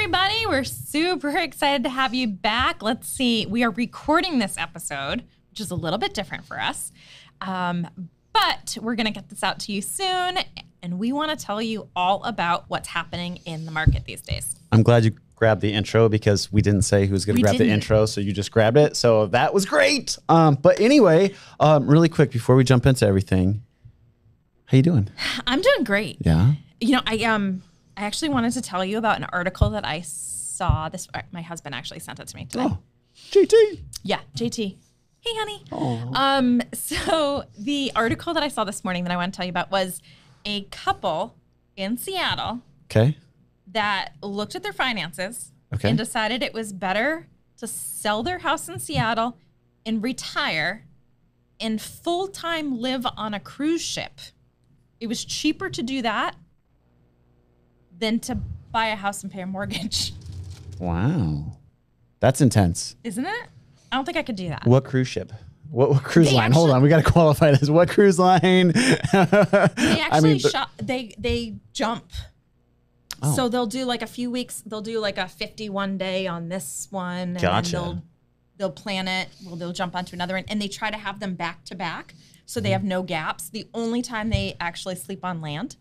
everybody. We're super excited to have you back. Let's see. We are recording this episode, which is a little bit different for us. But we're going to get this out to you soon. And we want to tell you all about what's happening in the market these days. I'm glad you grabbed the intro because we didn't say who's going to grab the intro. So you just grabbed it. So that was great. But anyway, really quick before we jump into everything, how you doing? I'm doing great. Yeah. You know, I actually wanted to tell you about an article that I saw. My husband actually sent it to me today. Oh, JT. Yeah, JT. Hey, honey. Aww. So the article that I saw this morning that I want to tell you about was a couple in Seattle that looked at their finances and decided it was better to sell their house in Seattle and retire and full-time live on a cruise ship. It was cheaper to do that than to buy a house and pay a mortgage. Wow. That's intense. Isn't it? I don't think I could do that. What cruise ship? What cruise line? Hold on. We got to qualify this. What cruise line? They actually they jump. Oh. So they'll do like a few weeks. They'll do like a 51 day on this one. Gotcha. And then they'll plan it. Well, they'll jump onto another one. And they try to have them back to back. So they have no gaps. The only time they actually sleep on land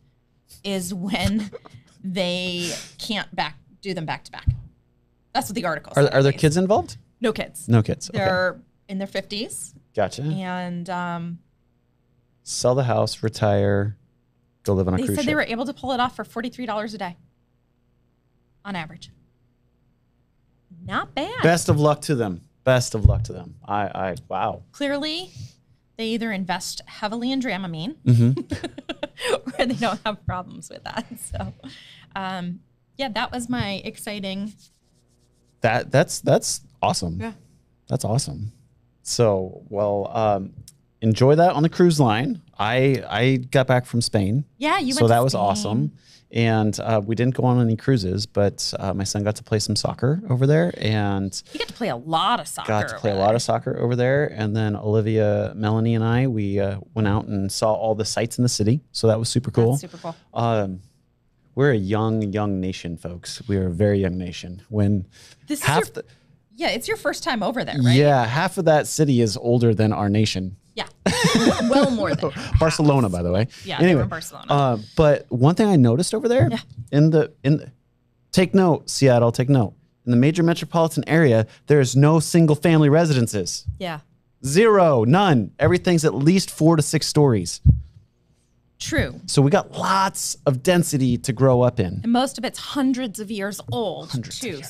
is when they can't do them back to back. That's what the article said. Are there kids involved? No kids. No kids. They're in their 50s. Gotcha. And sell the house, retire, go live on a cruise ship. They said they were able to pull it off for $43 a day on average. Not bad. Best of luck to them. Best of luck to them. Wow. Clearly, they either invest heavily in Dramamine or they don't have problems with that. So, yeah, that was my exciting. That's awesome. Yeah. That's awesome. So, well, enjoy that on the cruise line. I got back from Spain. Yeah, you went so that to was Spain. Awesome. And we didn't go on any cruises, but my son got to play some soccer over there, and you got to play a lot of soccer. A lot of soccer over there. And then Olivia, Melanie, and I we went out and saw all the sights in the city. So that was super cool. That's super cool. We're a young nation, folks. We are a very young nation. When yeah, it's your first time over there, right? Yeah, half of that city is older than our nation. Yeah, well more than half. Barcelona, by the way. Yeah, anyway, they were in Barcelona. But one thing I noticed over there, in the take note, Seattle, take note. In the major metropolitan area, there is no single family residences. Yeah. Zero, none. Everything's at least 4 to 6 stories. True. So we got lots of density to grow up in. And most of it's hundreds of years old,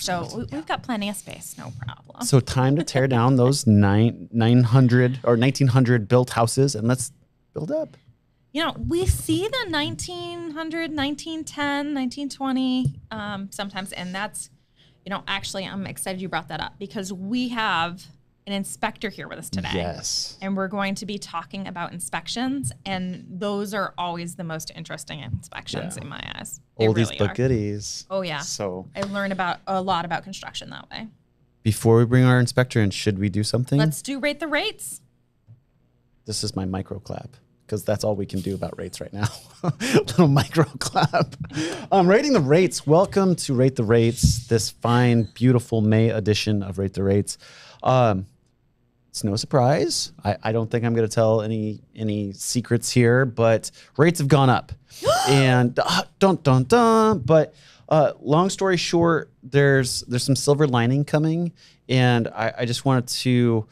So we've got plenty of space, no problem. So time to tear down those 900 or 1900 built houses and let's build up. You know, we see the 1900, 1910, 1920 sometimes. And that's, you know, actually, I'm excited you brought that up because we have an inspector here with us today. Yes. And we're going to be talking about inspections. And those are always the most interesting inspections in my eyes. They Oldies really but are. goodies. Oh, yeah. So I learned a lot about construction that way. Before we bring our inspector in, should we do something? Let's do rate the rates. This is my micro clap because that's all we can do about rates right now. Little micro clap. Rating the rates. Welcome to Rate the Rates, this fine, beautiful May edition of Rate the Rates. It's no surprise. I don't think I'm going to tell any secrets here, but rates have gone up. And But long story short, there's some silver lining coming, and I just wanted to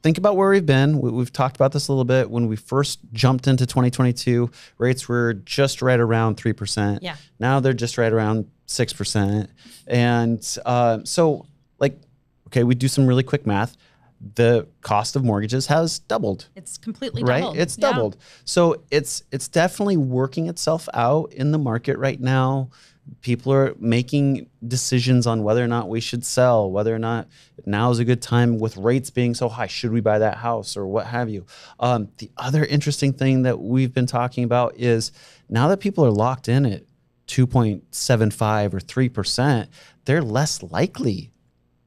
think about where we've been. We've talked about this a little bit. When we first jumped into 2022, rates were just right around 3%. Yeah. Now they're just right around 6%. And so, like, okay, we do some really quick math. The cost of mortgages has doubled. It's completely doubled. Right? It's doubled. So it's definitely working itself out in the market right now. People are making decisions on whether or not we should sell, whether or not now is a good time with rates being so high. Should we buy that house or what have you? The other interesting thing that we've been talking about is now that people are locked in at 2.75 or 3%, they're less likely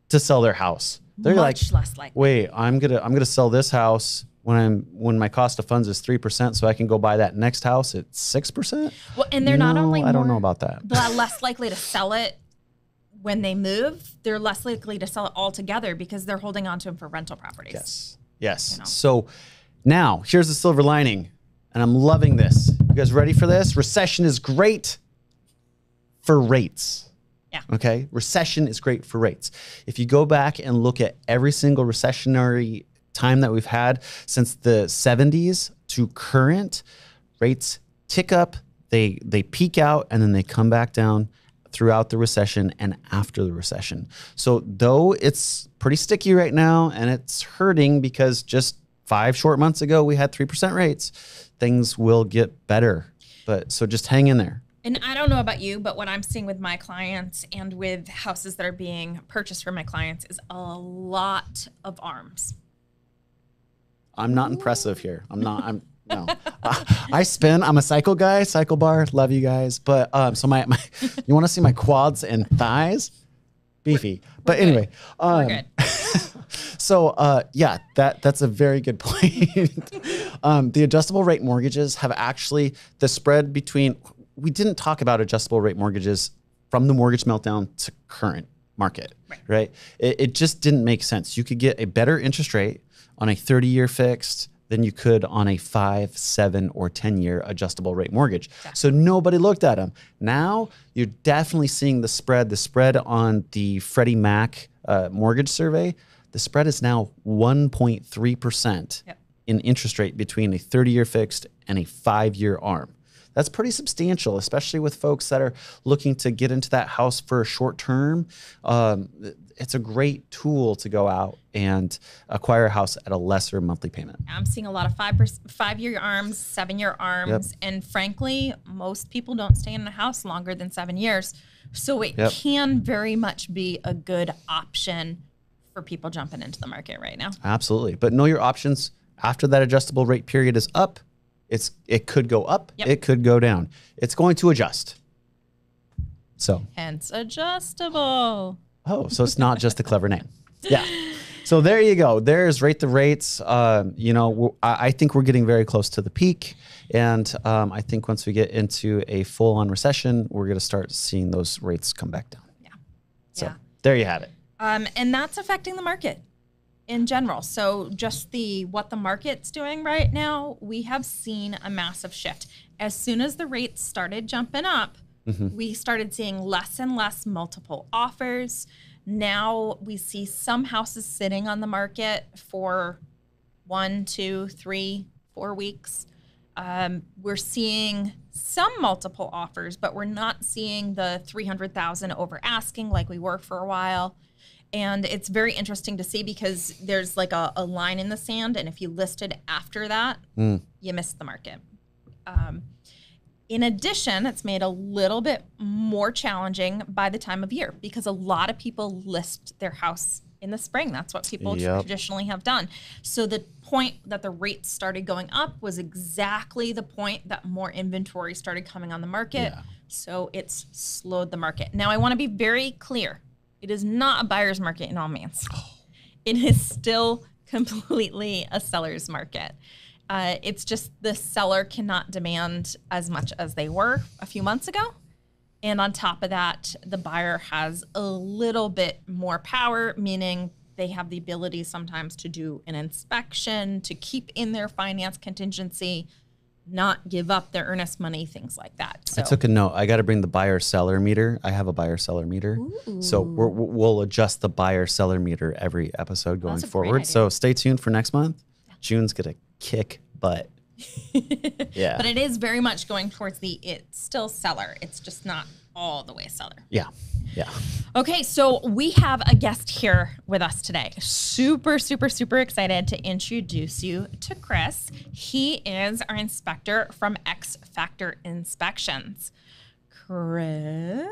to sell their house. They're much less likely. Wait, I'm gonna sell this house when my cost of funds is 3%, so I can go buy that next house at 6%? Well, and they're not only I don't know about that. They're less likely to sell it when they move. They're less likely to sell it altogether because they're holding on to them for rental properties. Yes. You know? So now here's the silver lining, and I'm loving this. You guys ready for this? Recession is great for rates. Yeah. Okay. Recession is great for rates. If you go back and look at every single recessionary time that we've had since the 70s to current, rates tick up, they peak out, and then they come back down throughout the recession and after the recession. So though it's pretty sticky right now and it's hurting because just 5 short months ago we had 3% rates, things will get better. But so just hang in there. And I don't know about you, but what I'm seeing with my clients and with houses that are being purchased for my clients is a lot of arms. I'm not impressive here. No. I spin. I'm a cycle guy, cycle bar. Love you guys. But so my you want to see my quads and thighs? Beefy. But anyway, we're good. So yeah, that's a very good point. The adjustable rate mortgages have actually the spread between. We didn't talk about adjustable rate mortgages from the mortgage meltdown to current market, right? It just didn't make sense. You could get a better interest rate on a 30-year fixed than you could on a 5, 7, or 10-year adjustable rate mortgage. Exactly. So nobody looked at them. Now you're definitely seeing the spread. The spread on the Freddie Mac mortgage survey, the spread is now 1.3% in interest rate between a 30-year fixed and a 5-year ARM. That's pretty substantial, especially with folks that are looking to get into that house for a short term. It's a great tool to go out and acquire a house at a lesser monthly payment. I'm seeing a lot of 5-year ARMs, 7-year ARMs, and frankly, most people don't stay in a house longer than 7 years. So it can very much be a good option for people jumping into the market right now. Absolutely, but know your options. After that adjustable rate period is up, it could go up, it could go down. It's going to adjust. So hence adjustable. Oh, so it's not just a clever name. Yeah. So there you go. There's Rate the Rates. You know, I think we're getting very close to the peak. And I think once we get into a full-on recession, we're going to start seeing those rates come back down. Yeah. So there you have it. And that's affecting the market in general. So just what the market's doing right now, we have seen a massive shift. As soon as the rates started jumping up, we started seeing less and less multiple offers. Now we see some houses sitting on the market for 1, 2, 3, 4 weeks. We're seeing some multiple offers, but we're not seeing the 300,000 over asking like we were for a while. And it's very interesting to see because there's like a line in the sand, and if you listed after that, you missed the market. In addition, it's made a little bit more challenging by the time of year because a lot of people list their house in the spring. That's what people traditionally have done. So the point that the rates started going up was exactly the point that more inventory started coming on the market. So it's slowed the market. Now, I want to be very clear. It is not a buyer's market in all means. It is still completely a seller's market. It's just the seller cannot demand as much as they were a few months ago. And on top of that, the buyer has a little bit more power, meaning they have the ability sometimes to do an inspection, to keep in their finance contingency, not give up their earnest money, things like that. So. I took a note. I got to bring the buyer-seller meter. I have a buyer-seller meter. Ooh. So we'll adjust the buyer-seller meter every episode going forward. So stay tuned for next month. June's going to kick butt. But it is very much going towards it's still seller. It's just not all the way seller. Yeah. Okay, so we have a guest here with us today. Super, super, super excited to introduce you to Chris. He is our inspector from X Factor Inspections. Chris?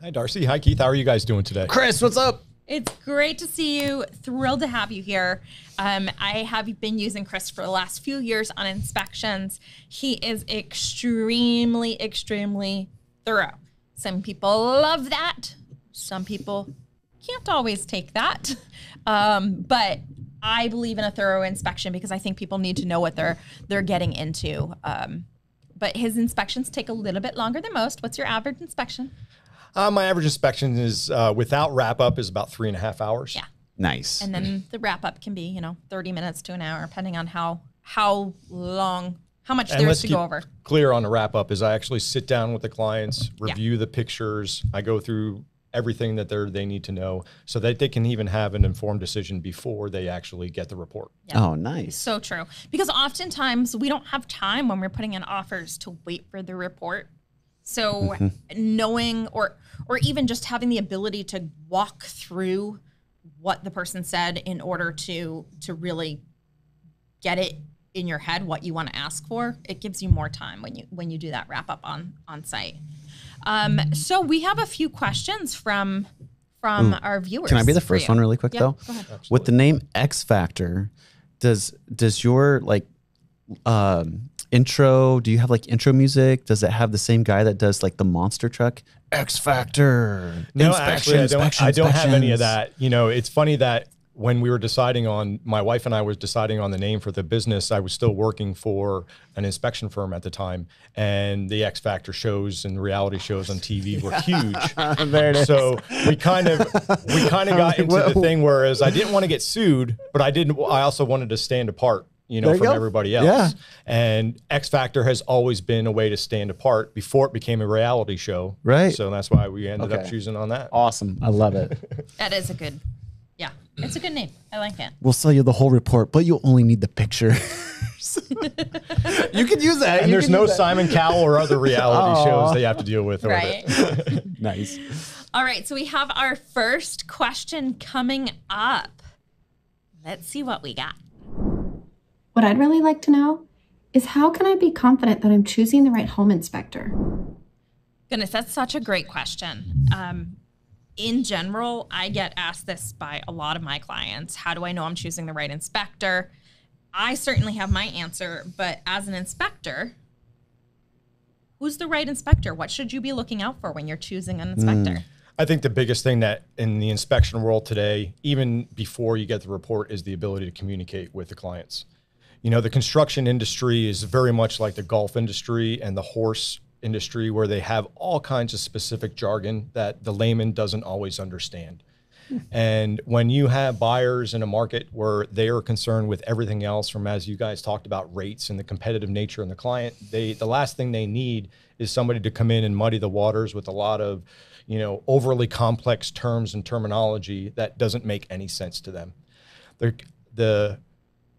Hi, Darcy. Hi, Keith. How are you guys doing today? Chris, what's up? It's great to see you. Thrilled to have you here. I have been using Chris for the last few years on inspections. He is extremely, extremely thorough. Some people love that. Some people can't always take that. But I believe in a thorough inspection because I think people need to know what they're getting into. But his inspections take a little bit longer than most. What's your average inspection? My average inspection is without wrap up is about 3.5 hours. Yeah. Nice. And then the wrap up can be, 30 minutes to an hour, depending on how much there is to go over. Clear on the wrap up is I actually sit down with the clients, review the pictures. I go through everything that they need to know so that they can even have an informed decision before they actually get the report. Yeah. Oh, nice. So true. Because oftentimes we don't have time when we're putting in offers to wait for the report. So knowing or even just having the ability to walk through what the person said in order to really get it in your head what you want to ask for, it gives you more time when you do that wrap up on site. So we have a few questions from our viewers. Can I be the first one really quick though? Go ahead. Absolutely. With the name X Factor, does your intro, do you have intro music? Does it have the same guy that does the monster truck? X Factor. No, actually, I don't have any of that. It's funny that when we were my wife and I was deciding on the name for the business, I was still working for an inspection firm at the time. And the X Factor shows and reality shows on TV were huge. There it is. So we kind of got into the thing, whereas I didn't want to get sued, but I also wanted to stand apart, from everybody else. Yeah. And X Factor has always been a way to stand apart before it became a reality show. Right. So that's why we ended up choosing on that. Awesome. I love it. That is it's a good name. I like it. We'll sell you the whole report, but you'll only need the picture. You could use that. And there's no Simon Cowell or other reality shows that you have to deal with. Right. Nice. All right. So we have our first question coming up. Let's see what we got. What I'd really like to know is how can I be confident that I'm choosing the right home inspector? Goodness, that's such a great question. In general, I get asked this by a lot of my clients. How do I know I'm choosing the right inspector? I certainly have my answer, but as an inspector, who's the right inspector? What should you be looking out for when you're choosing an inspector? I think the biggest thing that in the inspection world today, even before you get the report, is the ability to communicate with the clients. The construction industry is very much like the golf industry and the horse industry, where they have all kinds of specific jargon that the layman doesn't always understand. And when you have buyers in a market where they are concerned with everything else, from, as you guys talked about, rates and the competitive nature and the client, the last thing they need is somebody to come in and muddy the waters with a lot of, overly complex terms and terminology that doesn't make any sense to them.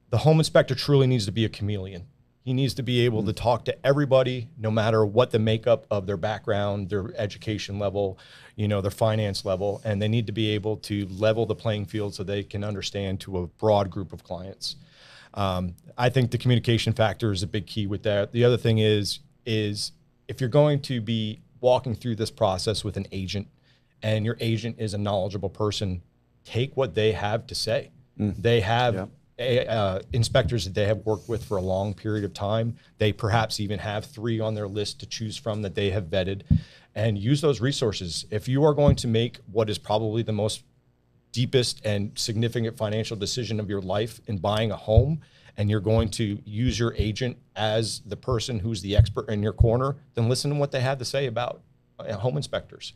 The home inspector truly needs to be a chameleon. He needs to be able to talk to everybody, no matter what the makeup of their background, their education level, their finance level, and they need to be able to level the playing field so they can understand to a broad group of clients. I think the communication factor is a big key with that. The other thing is if you're going to be walking through this process with an agent, and your agent is a knowledgeable person, take what they have to say. They have inspectors that they have worked with for a long period of time. They perhaps even have 3 on their list to choose from that they have vetted, and use those resources. If you are going to make what is probably the most deepest and significant financial decision of your life in buying a home, and you're going to use your agent as the person who's the expert in your corner, then listen to what they have to say about home inspectors.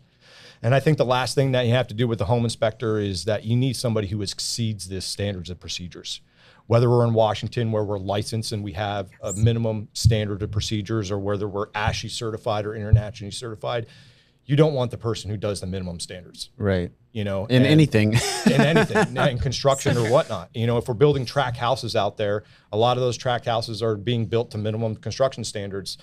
And I think the last thing that you have to do with the home inspector is that you need somebody who exceeds the standards of procedures. Whether we're in Washington, where we're licensed and we have a minimum standard of procedures, or whether we're ASHI certified or internationally certified, you don't want the person who does the minimum standards. Right. In anything. In anything, in construction or whatnot. If we're building tract houses out there, a lot of those tract houses are being built to minimum construction standards.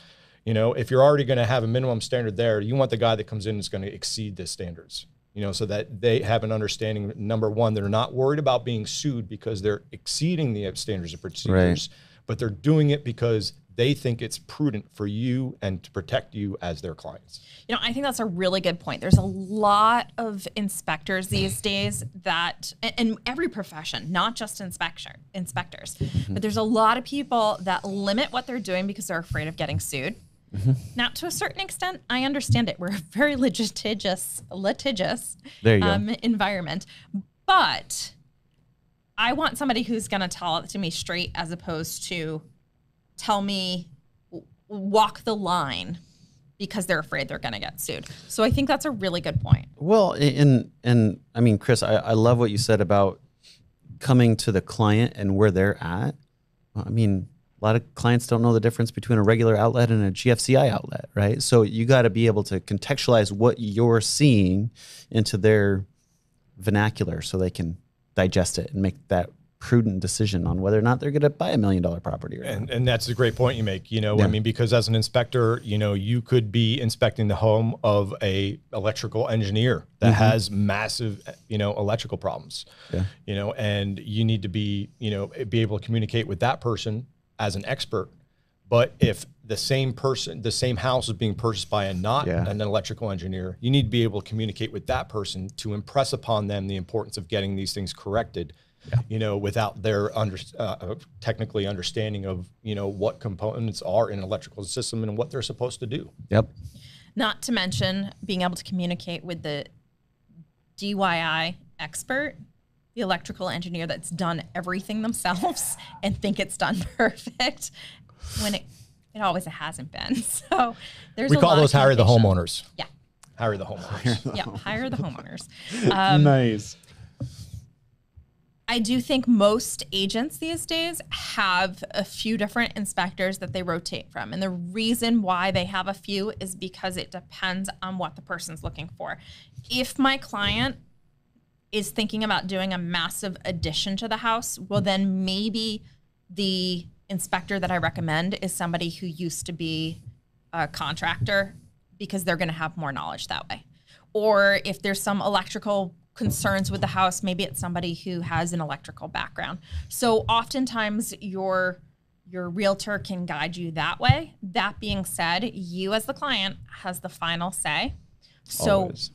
If you're already going to have a minimum standard there, you want the guy that comes in is going to exceed the standards. So that they have an understanding, number one, they're not worried about being sued because they're exceeding the standards of procedures, but they're doing it because they think it's prudent for you and to protect you as their clients. I think that's a really good point. There's a lot of inspectors these days that, in every profession, not just inspectors, but there's a lot of people that limit what they're doing because they're afraid of getting sued. Now, to a certain extent, I understand it. We're a very litigious there you go. Environment. But I want somebody who's going to tell it to me straight as opposed to tell me, walk the line because they're afraid they're going to get sued. So I think that's a really good point. Well, and I mean, Chris, I love what you said about coming to the client and where they're at. I mean, a lot of clients don't know the difference between a regular outlet and a GFCI outlet, right? So you got to be able to contextualize what you're seeing into their vernacular so they can digest it and make that prudent decision on whether or not they're going to buy $1 million property. And that's a great point you make. I mean, because as an inspector, you could be inspecting the home of a electrical engineer that has massive, electrical problems. And you need to be able to communicate with that person as an expert. But if the same house is being purchased by an electrical engineer, you need to be able to communicate with that person to impress upon them the importance of getting these things corrected. Without their technically understanding of, what components are in an electrical system and what they're supposed to do. Yep. Not to mention being able to communicate with the DIY expert, the electrical engineer that's done everything themselves and think it's done perfect when it always hasn't been. So we call those hire the homeowners. Yeah. Hire the homeowners. Yeah. Hire the homeowners. Nice. I do think most agents these days have a few different inspectors that they rotate from. And the reason why they have a few is because it depends on what the person's looking for. If my client is thinking about doing a massive addition to the house, well, then maybe the inspector that I recommend is somebody who used to be a contractor because they're going to have more knowledge that way. Or if there's some electrical concerns with the house, maybe it's somebody who has an electrical background. So oftentimes your realtor can guide you that way. That being said, you as the client has the final say. So Always.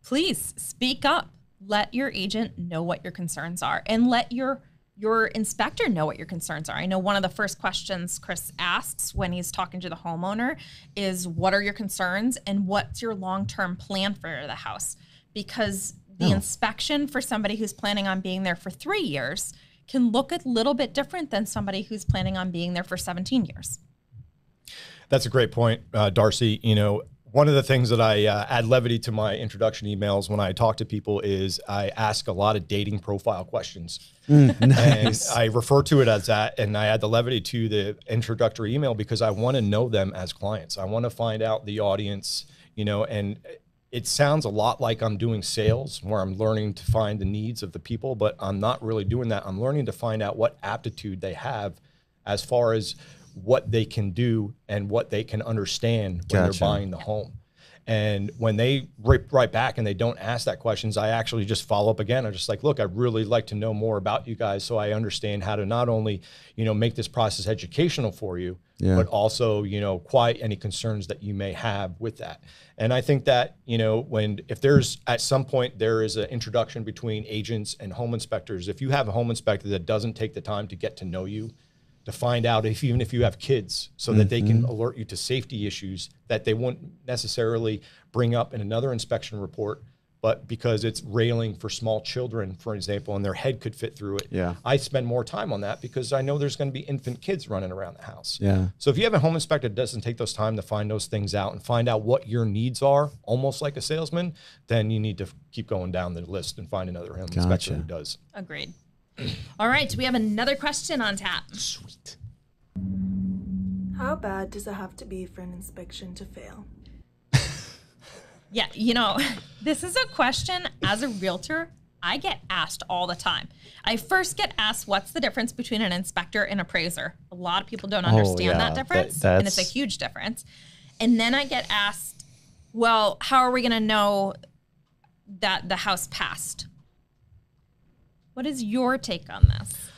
Please speak up. Let your agent know what your concerns are and let your inspector know what your concerns are. I know one of the first questions Chris asks when he's talking to the homeowner is, what are your concerns and what's your long-term plan for the house? Because the inspection for somebody who's planning on being there for 3 years can look a little bit different than somebody who's planning on being there for 17 years. That's a great point, Darcy. One of the things that I add levity to my introduction emails when I talk to people is I ask a lot of dating profile questions. Nice. And I refer to it as that, and I add the levity to the introductory email because I want to know them as clients. I want to find out the audience, and it sounds a lot like I'm doing sales where I'm learning to find the needs of the people, but I'm not really doing that. I'm learning to find out what aptitude they have as far as what they can do and what they can understand when they're buying the home. And when they write back and they don't ask that questions, I actually just follow up again. I'm just like, look, I'd really like to know more about you guys so I understand how to not only, make this process educational for you, but also, quiet any concerns that you may have with that. And I think that, if there's at some point there is an introduction between agents and home inspectors, if you have a home inspector that doesn't take the time to get to know you, to find out even if you have kids so that they can alert you to safety issues that they wouldn't necessarily bring up in another inspection report, but because it's railing for small children, for example, and their head could fit through it. Yeah. I spend more time on that because I know there's going to be infant kids running around the house. Yeah. So if you have a home inspector that doesn't take those time to find those things out and find out what your needs are, almost like a salesman, then you need to keep going down the list and find another home inspector who does. Agreed. All right, we have another question on tap. Sweet. How bad does it have to be for an inspection to fail? Yeah, this is a question as a realtor I get asked all the time. I first get asked, what's the difference between an inspector and appraiser? A lot of people don't understand that difference, and it's a huge difference. And then I get asked, well, how are we going to know that the house passed? What is your take on this?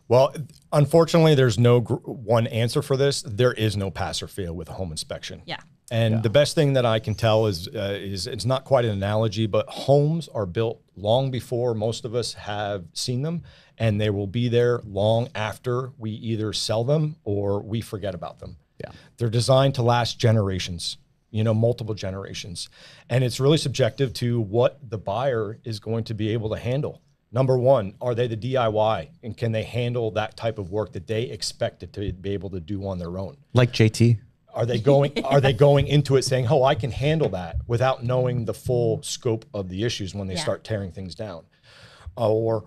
Well, unfortunately, there's no one answer for this. There is no pass or fail with a home inspection. Yeah. And the best thing that I can tell is it's not quite an analogy, but homes are built long before most of us have seen them, and they will be there long after we either sell them or we forget about them. Yeah. They're designed to last generations, multiple generations. And it's really subjective to what the buyer is going to be able to handle. Number one, are they the DIY, and can they handle that type of work that they expected to be able to do on their own? Like JT. Are they going into it saying, oh, I can handle that, without knowing the full scope of the issues when they start tearing things down? Or,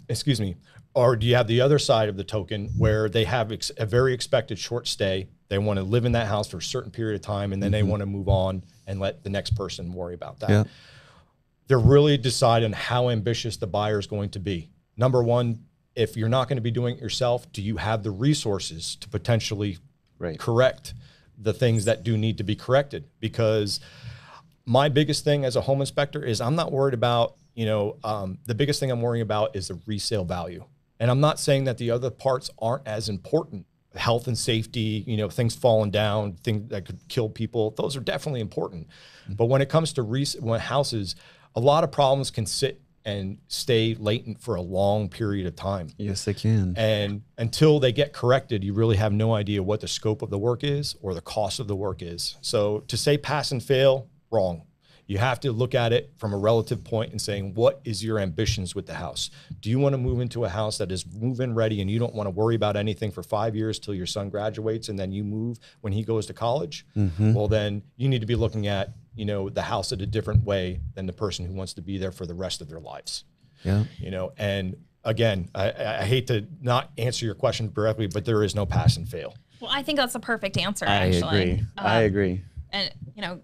excuse me, or do you have the other side of the token where they have a very expected short stay? They want to live in that house for a certain period of time, and then they want to move on and let the next person worry about that. Yeah. They're really deciding how ambitious the buyer is going to be. Number one, if you're not going to be doing it yourself, do you have the resources to potentially correct the things that do need to be corrected? Because my biggest thing as a home inspector is I'm not worried about, the biggest thing I'm worrying about is the resale value. And I'm not saying that the other parts aren't as important. Health and safety, things falling down, things that could kill people, those are definitely important. But when it comes to houses, a lot of problems can sit and stay latent for a long period of time. Yes, they can. And until they get corrected, you really have no idea what the scope of the work is or the cost of the work is. So to say pass and fail, wrong. You have to look at it from a relative point and saying, what is your ambitions with the house? Do you want to move into a house that is move-in ready and you don't want to worry about anything for 5 years till your son graduates and then you move when he goes to college? Well, then you need to be looking at, the house in a different way than the person who wants to be there for the rest of their lives. Yeah. And again, I hate to not answer your question directly, but there is no pass and fail. Well, I think that's a perfect answer, actually. I agree. And,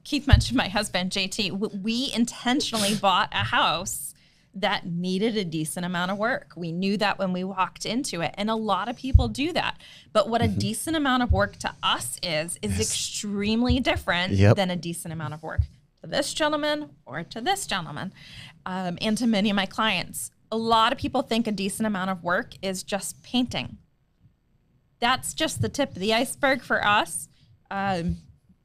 Keith mentioned my husband, JT. We intentionally bought a house that needed a decent amount of work. We knew that when we walked into it. And a lot of people do that. But what a decent amount of work to us is extremely different than a decent amount of work to this gentleman or to this gentleman, and to many of my clients. A lot of people think a decent amount of work is just painting. That's just the tip of the iceberg for us.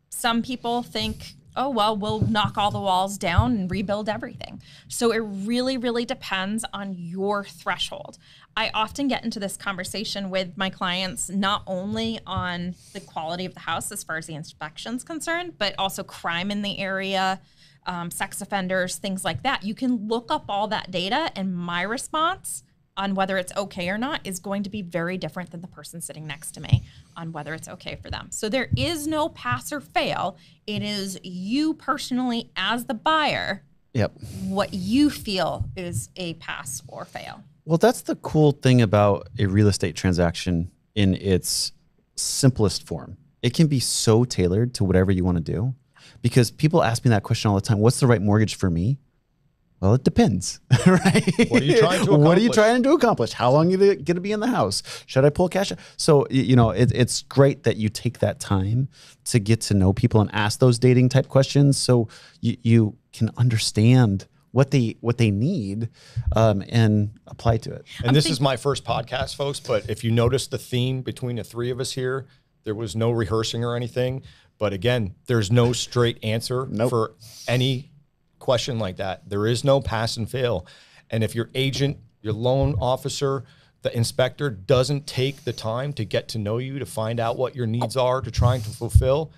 Some people think, oh, well, we'll knock all the walls down and rebuild everything. So it really, really depends on your threshold. I often get into this conversation with my clients, not only on the quality of the house as far as the inspection's concerned, but also crime in the area, sex offenders, things like that. You can look up all that data, and my response on whether it's okay or not is going to be very different than the person sitting next to me on whether it's okay for them. So there is no pass or fail. It is you personally as the buyer, what you feel is a pass or fail. Well, that's the cool thing about a real estate transaction in its simplest form. It can be so tailored to whatever you want to do, because people ask me that question all the time. What's the right mortgage for me? Well, it depends, right? What are you trying to accomplish? What are you trying to accomplish? How long are you going to be in the house? Should I pull cash? So, it's great that you take that time to get to know people and ask those dating type questions, so you can understand what they need and apply to it. And this is my first podcast, folks, but if you notice the theme between the three of us here, there was no rehearsing or anything. But again, there's no straight answer for any question like that. There is no pass and fail. And if your agent, your loan officer, the inspector doesn't take the time to get to know you, to find out what your needs are, to try and fulfill,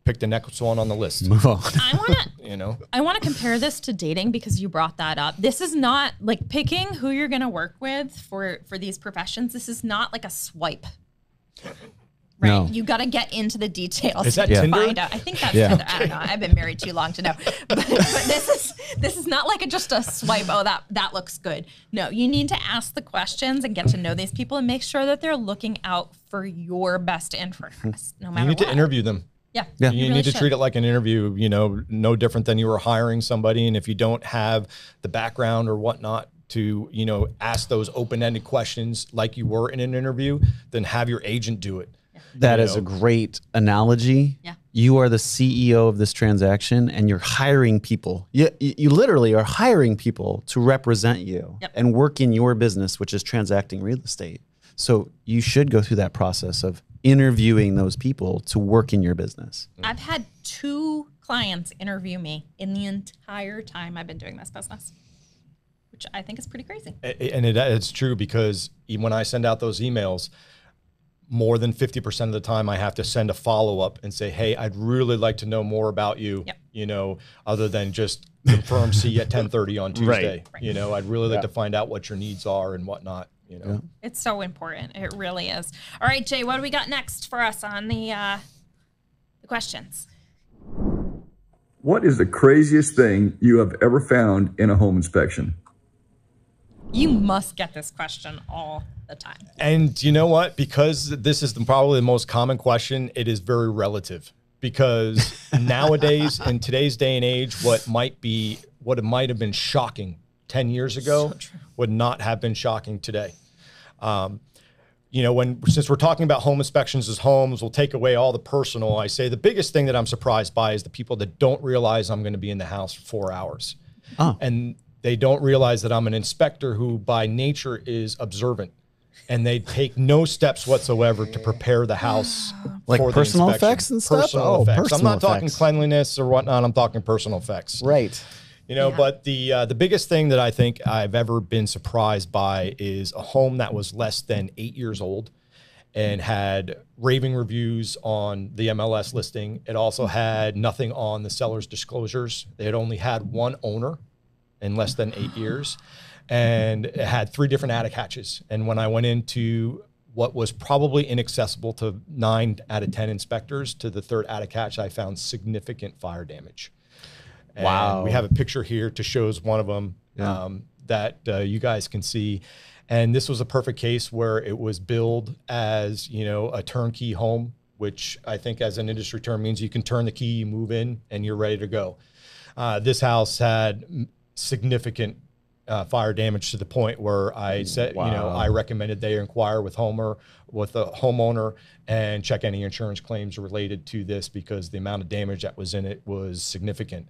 pick the next one on the list. Move on. I want to compare this to dating, because you brought that up. This is not like picking who you're going to work with for these professions. This is not like a swipe. Right, no. You got to get into the details to find out. I think that's Tinder. I don't know. I've been married too long to know. But this is not like just a swipe. Oh, that looks good. No, you need to ask the questions and get to know these people and make sure that they're looking out for your best interest, no matter what. You need to interview them. Yeah, you really need to treat it like an interview. No different than you were hiring somebody. And if you don't have the background or whatnot to ask those open-ended questions like you were in an interview, then have your agent do it. That is a great analogy. Yeah. You are the CEO of this transaction, and you're hiring people. You literally are hiring people to represent you and work in your business, which is transacting real estate. So you should go through that process of interviewing those people to work in your business. I've had 2 clients interview me in the entire time I've been doing this business, which I think is pretty crazy. And it's true, because when I send out those emails, more than 50% of the time I have to send a follow-up and say, hey, I'd really like to know more about you. Yep. you know, other than just confirm see you at 10:30 on Tuesday. Right. You know, I'd really like to find out what your needs are and whatnot, you know. It's so important. It really is. All right, Jay, what do we got next for us on the questions? What is the craziest thing you have ever found in a home inspection? You must get this question all the time. And you know what? Because this is probably the most common question, it is very relative. Because nowadays, in today's day and age, what it might have been shocking 10 years ago would not have been shocking today. You know, since we're talking about home inspections as homes, we'll take away all the personal. I say the biggest thing that I'm surprised by is the people that don't realize I'm going to be in the house for 4 hours. And they don't realize that I'm an inspector who by nature is observant. And they take no steps whatsoever to prepare the house like for personal the inspection. effects and stuff? Personal effects. Personal I'm not talking effects. cleanliness or whatnot. I'm talking personal effects. Right. You know, but the biggest thing that I think I've ever been surprised by is a home that was less than 8 years old and had raving reviews on the MLS listing. It also had nothing on the seller's disclosures. They had only had one owner in less than 8 years. And it had 3 different attic hatches. And when I went into what was probably inaccessible to 9 out of 10 inspectors, to the 3rd attic hatch, I found significant fire damage. And we have a picture here to shows one of them that you guys can see. And this was a perfect case where it was billed as, you know, a turnkey home, which I think as an industry term means you can turn the key, you move in, and you're ready to go. This house had significant fire damage to the point where I said, you know, I recommended they inquire with the homeowner and check any insurance claims related to this because the amount of damage that was in it was significant.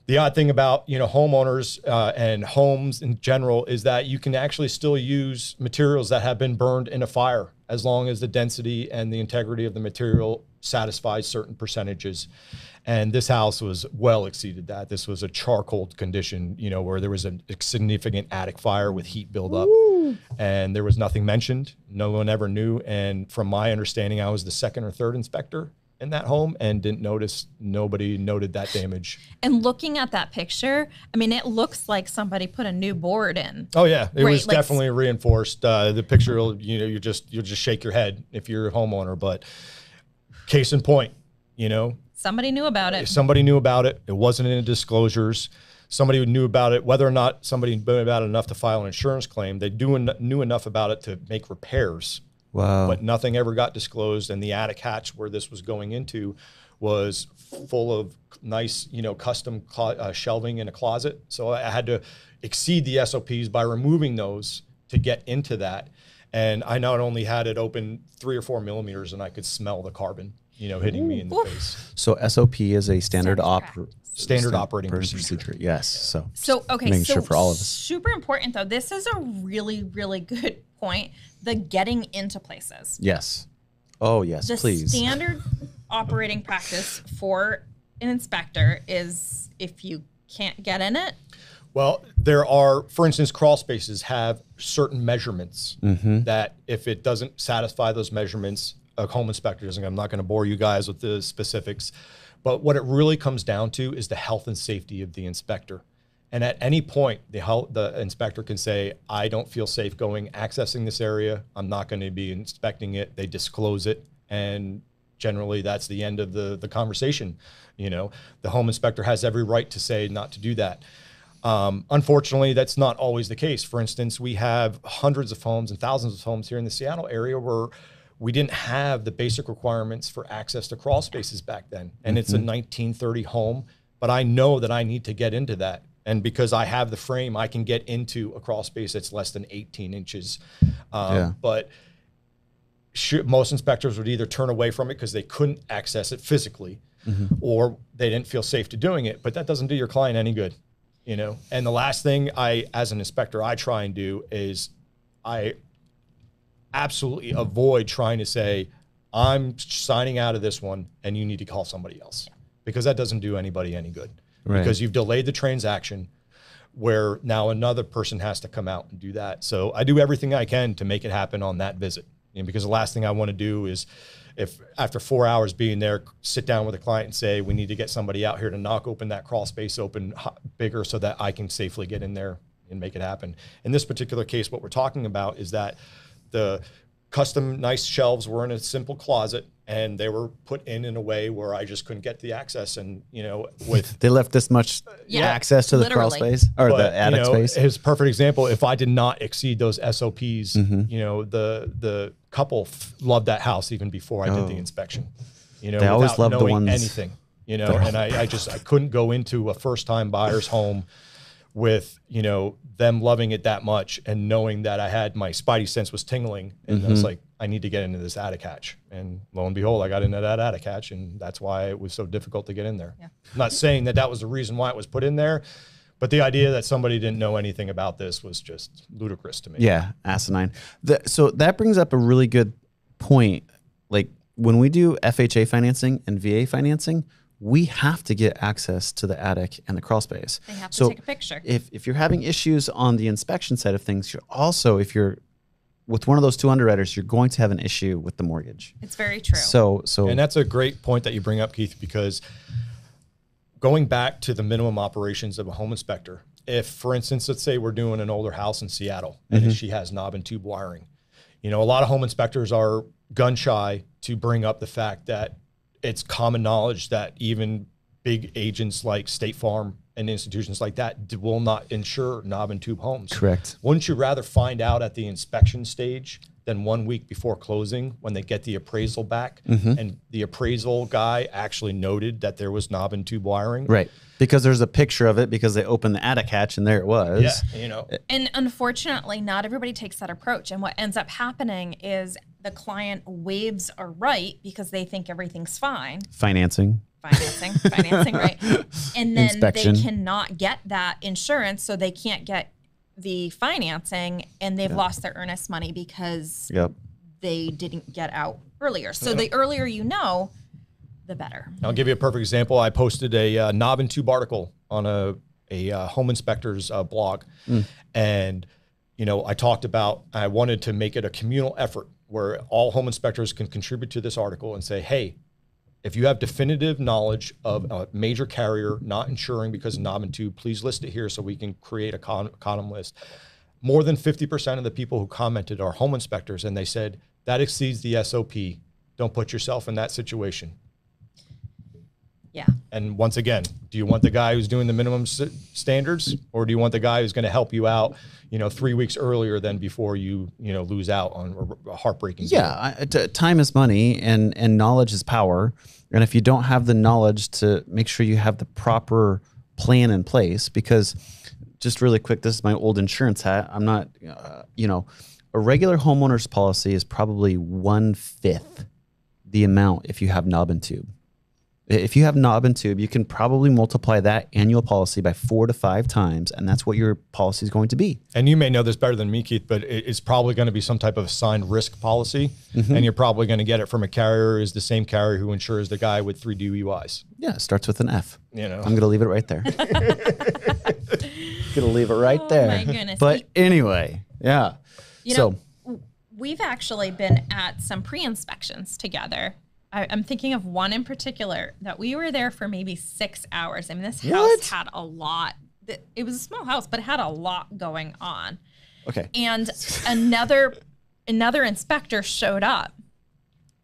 The odd thing about, you know, homeowners and homes in general is that you can actually still use materials that have been burned in a fire as long as the density and the integrity of the material satisfies certain percentages. And this house was well exceeded that. This was a charcoal condition, you know, where there was a significant attic fire with heat buildup. And there was nothing mentioned. No one ever knew. And from my understanding, I was the 2nd or 3rd inspector in that home and didn't notice, nobody noted that damage. And looking at that picture, I mean, it looks like somebody put a new board in. Oh yeah, it was definitely reinforced. The picture, you know, you'll just shake your head if you're a homeowner, but case in point, you know. Somebody knew about it. Somebody knew about it. It wasn't in the disclosures. Somebody knew about it, whether or not somebody knew about it enough to file an insurance claim. They knew enough about it to make repairs. But nothing ever got disclosed. And the attic hatch where this was going into was full of nice, you know, custom shelving in a closet. So I had to exceed the SOPs by removing those to get into that. And I not only had it open 3 or 4 millimeters and I could smell the carbon, you know, hitting me in the face. So SOP is a standard operating procedure. Yes. So okay. Making sure for all of us. Super important though. This is a really, really good point. The getting into places. Yes. Oh yes, please. The standard operating practice for an inspector is if you can't get in it. Well, there are, for instance, crawl spaces have certain measurements that if it doesn't satisfy those measurements, a home inspector doesn't. I'm not going to bore you guys with the specifics, but what it really comes down to is the health and safety of the inspector. And at any point, the inspector can say, I don't feel safe accessing this area. I'm not going to be inspecting it. They disclose it. And generally that's the end of the conversation. You know, the home inspector has every right to say not to do that. Unfortunately, that's not always the case. For instance, we have hundreds of homes and thousands of homes here in the Seattle area where we didn't have the basic requirements for access to crawl spaces back then. And it's a 1930 home, but I know that I need to get into that. And because I have the frame, I can get into a crawl space that's less than 18 inches. But most inspectors would either turn away from it because they couldn't access it physically, or they didn't feel safe to doing it. But that doesn't do your client any good, you know? And the last thing as an inspector, I try and do is I absolutely avoid trying to say, I'm signing out of this one and you need to call somebody else, because that doesn't do anybody any good. Because you've delayed the transaction where now another person has to come out and do that. So I do everything I can to make it happen on that visit. because the last thing I want to do is, if after 4 hours being there, sit down with a client and say, we need to get somebody out here to knock open that crawl space open bigger so that I can safely get in there and make it happen. In this particular case, what we're talking about is that the custom nice shelves were in a simple closet, and they were put in a way where I just couldn't get the access. And, with they left this much access to the crawl space or the attic space. It's a perfect example. If I did not exceed those SOPs, the couple loved that house even before I did the inspection, they always love the ones anything, and I couldn't go into a first time buyer's home with, them loving it that much and knowing that I had my spidey sense was tingling, and I was like, I need to get into this attic hatch. And lo and behold, I got into that attic hatch, and that's why it was so difficult to get in there. Yeah. I'm not saying that was the reason why it was put in there, but the idea that somebody didn't know anything about this was just ludicrous to me. Yeah, asinine. So that brings up a really good point. Like when we do FHA financing and VA financing, we have to get access to the attic and the crawl space. They have to take a picture. If you're having issues on the inspection side of things, if you're with one of those two underwriters, you're going to have an issue with the mortgage. It's very true. So and that's a great point that you bring up, Keith, because going back to the minimum operations of a home inspector, if, for instance, let's say we're doing an older house in Seattle and she has knob and tube wiring, a lot of home inspectors are gun shy to bring up the fact that it's common knowledge that even big agents like State Farm and institutions like that will not insure knob and tube homes. Correct. Wouldn't you rather find out at the inspection stage than 1 week before closing when they get the appraisal back and the appraisal guy actually noted that there was knob and tube wiring? Right. Because there's a picture of it because they opened the attic hatch and there it was. Yeah, And unfortunately, not everybody takes that approach. And what ends up happening is the client waives a right because they think everything's fine. Financing, right? And then inspection. They cannot get that insurance, so they can't get the financing, and they've lost their earnest money because they didn't get out earlier. So the earlier you know, the better. I'll give you a perfect example. I posted a knob and tube article on a home inspector's blog. And, I talked about, I wanted to make it a communal effort where all home inspectors can contribute to this article and say, hey, if you have definitive knowledge of a major carrier not insuring because of knob and tube, please list it here so we can create a column list. More than 50% of the people who commented are home inspectors, and they said, that exceeds the SOP. Don't put yourself in that situation. Yeah. And once again, do you want the guy who's doing the minimum standards, or do you want the guy who's going to help you out, 3 weeks earlier than before you, lose out on a heartbreaking deal? Yeah. Time is money and knowledge is power. And if you don't have the knowledge to make sure you have the proper plan in place, because just really quick, this is my old insurance hat. I'm not, a regular homeowner's policy is probably 1/5 the amount if you have knob and tube. If you have knob and tube, you can probably multiply that annual policy by 4 to 5 times, and that's what your policy is going to be. And you may know this better than me, Keith, but it's probably going to be some type of assigned risk policy, and you're probably going to get it from a carrier is the same carrier who insures the guy with 3 DUIs. Yeah, it starts with an F. I'm going to leave it right there. Going to leave it right there. Oh my goodness. But anyway, yeah. We've actually been at some pre-inspections together. I'm thinking of one in particular that we were there for maybe 6 hours. I mean, this house had a lot. It was a small house, but it had a lot going on. Okay. And another inspector showed up,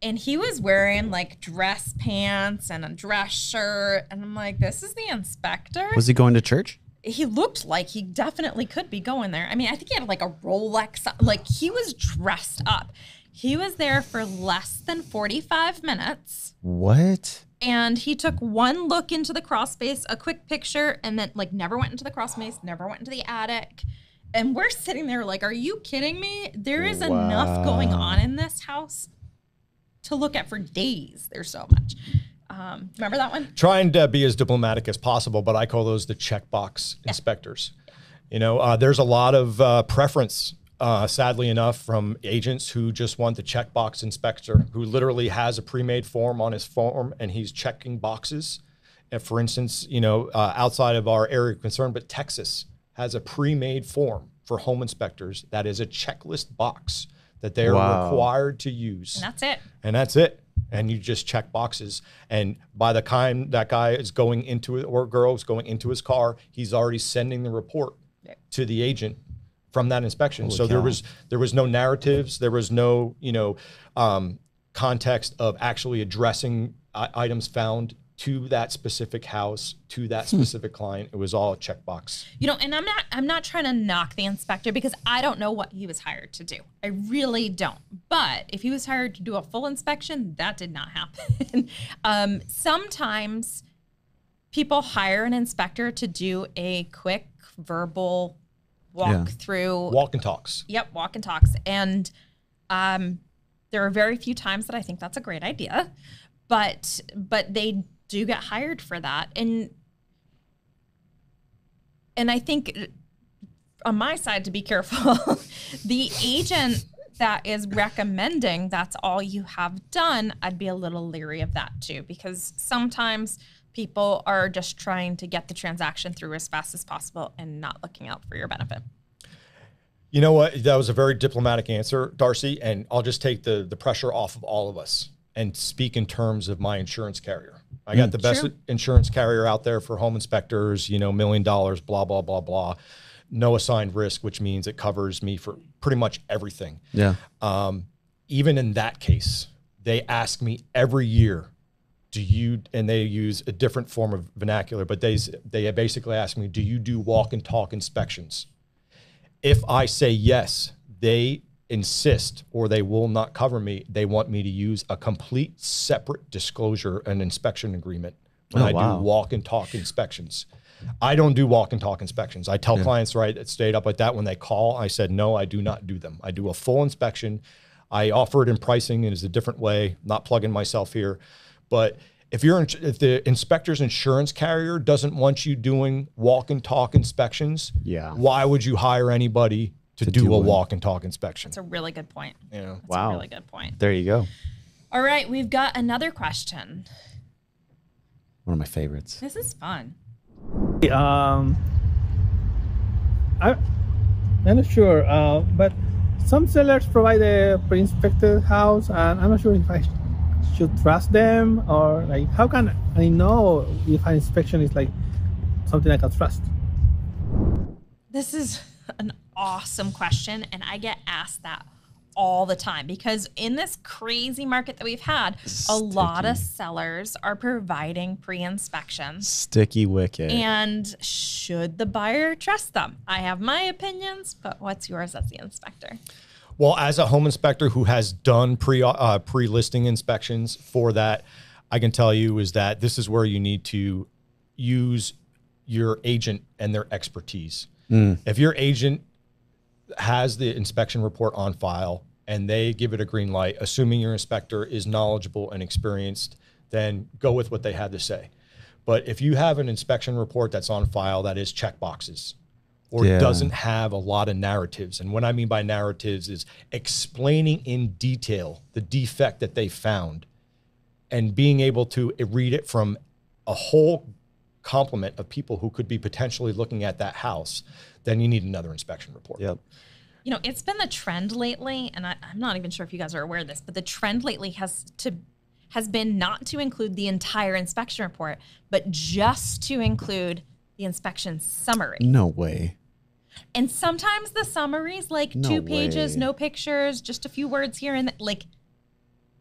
and he was wearing like dress pants and a dress shirt. And I'm like, this is the inspector? Was he going to church? He looked like he definitely could be going there. I mean, I think he had like a Rolex, like he was dressed up. He was there for less than 45 minutes. What? And he took one look into the crawl space, a quick picture, and then like never went into the crawl space, never went into the attic. And we're sitting there like, are you kidding me? There is enough going on in this house to look at for days. There's so much. Remember that one? Trying to be as diplomatic as possible, but I call those the checkbox inspectors. There's a lot of preference, sadly enough, from agents who just want the checkbox inspector who literally has a pre-made form on his form and he's checking boxes. And for instance, outside of our area of concern, but Texas has a pre-made form for home inspectors that is a checklist box that they are required to use. And that's it. And that's it. And you just check boxes. And by the time that guy is going into it, or girl is going into his car, he's already sending the report to the agent from that inspection. Holy so cow. there was no narratives. There was no, context of actually addressing items found to that specific house, to that specific client. It was all a checkbox. And I'm not trying to knock the inspector, because I don't know what he was hired to do. I really don't. But if he was hired to do a full inspection, that did not happen. Sometimes people hire an inspector to do a quick verbal walk through. Walk and talks. Yep, walk and talks. And there are very few times that I think that's a great idea. But they do get hired for that. And I think on my side, to be careful, the agent that is recommending that's all you have done, I'd be a little leery of that too, because sometimes people are just trying to get the transaction through as fast as possible and not looking out for your benefit. You know what? That was a very diplomatic answer, Darcy, and I'll just take the pressure off of all of us and speak in terms of my insurance carrier. I got the best insurance carrier out there for home inspectors, $1 million, blah, blah, blah, blah. No assigned risk, which means it covers me for pretty much everything. Yeah. Even in that case, they ask me every year, and they use a different form of vernacular, but they basically ask me, do you do walk and talk inspections? If I say yes, they insist, or they will not cover me. They want me to use a complete separate disclosure and inspection agreement when I do walk and talk inspections. I don't do walk and talk inspections. I tell clients right straight up like that when they call. I said, no, I do not do them. I do a full inspection. I offer it in pricing. It is a different way, not plugging myself here. But if the inspector's insurance carrier doesn't want you doing walk and talk inspections, why would you hire anybody to do a walk and talk inspection? That's a really good point. Yeah. That's a really good point. There you go. All right, we've got another question. One of my favorites. This is fun. I'm not sure, but some sellers provide a pre-inspected house, and I'm not sure if I should trust them, or like, how can I know if an inspection is like something I can trust? This is an awesome question, and I get asked that all the time, because in this crazy market that we've had, a lot of sellers are providing pre-inspections. Sticky wicket. And should the buyer trust them? I have my opinions, but what's yours as the inspector? Well, as a home inspector who has done pre-listing inspections for that, I can tell you is that this is where you need to use your agent and their expertise. If your agent has the inspection report on file and they give it a green light, assuming your inspector is knowledgeable and experienced, then go with what they had to say. But if you have an inspection report that's on file that is check boxes, or doesn't have a lot of narratives, and what I mean by narratives is explaining in detail the defect that they found and being able to read it from a whole complement of people who could be potentially looking at that house, then you need another inspection report. Yep. It's been the trend lately, and I'm not even sure if you guys are aware of this, but the trend lately has been not to include the entire inspection report, but just to include the inspection summary. No way. And sometimes the summaries, like 2 pages, no pictures, just a few words here and like,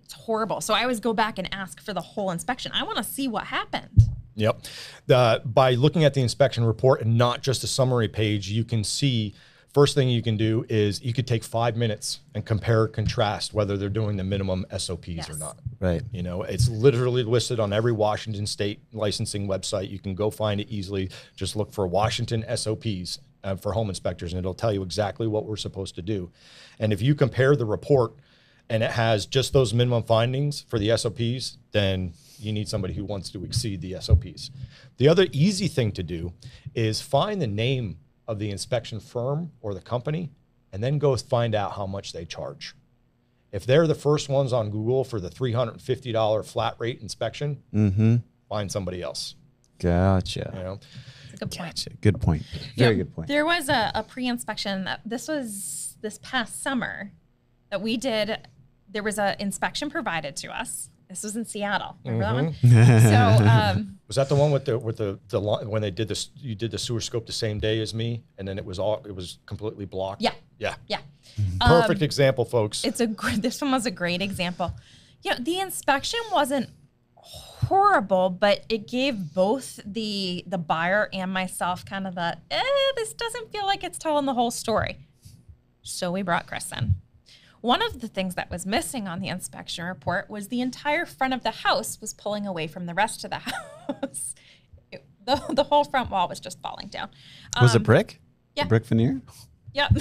it's horrible. So I always go back and ask for the whole inspection. I want to see what happened. Yep. By looking at the inspection report and not just a summary page, you can see, first thing you can do is you could take 5 minutes and compare, contrast whether they're doing the minimum SOPs or not. Right. It's literally listed on every Washington state licensing website. You can go find it easily. Just look for Washington SOPs for home inspectors, and it'll tell you exactly what we're supposed to do. And if you compare the report and it has just those minimum findings for the SOPs, then you need somebody who wants to exceed the SOPs. The other easy thing to do is find the name of the inspection firm or the company, and then go find out how much they charge. If they're the first ones on Google for the $350 flat rate inspection, find somebody else. Gotcha. That's a good point. Gotcha. Good point. Very good point. There was a pre-inspection. This was this past summer that we did, there was an inspection provided to us. This was in Seattle. Remember that one? So was that the one with the when they did this? You did the sewer scope the same day as me, and then it was completely blocked. Yeah. Perfect example, folks. This one was a great example. The inspection wasn't horrible, but it gave both the buyer and myself kind of the this doesn't feel like it's telling the whole story. So we brought Chris in. One of the things that was missing on the inspection report was the entire front of the house was pulling away from the rest of the house. The whole front wall was just falling down. Was it brick? Yeah. Brick veneer? Yep.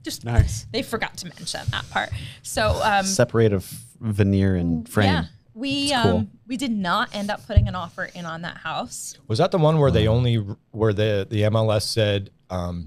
Just nice. They forgot to mention that part. So separate of veneer and frame. Yeah. We did not end up putting an offer in on that house. Was that the one where the MLS said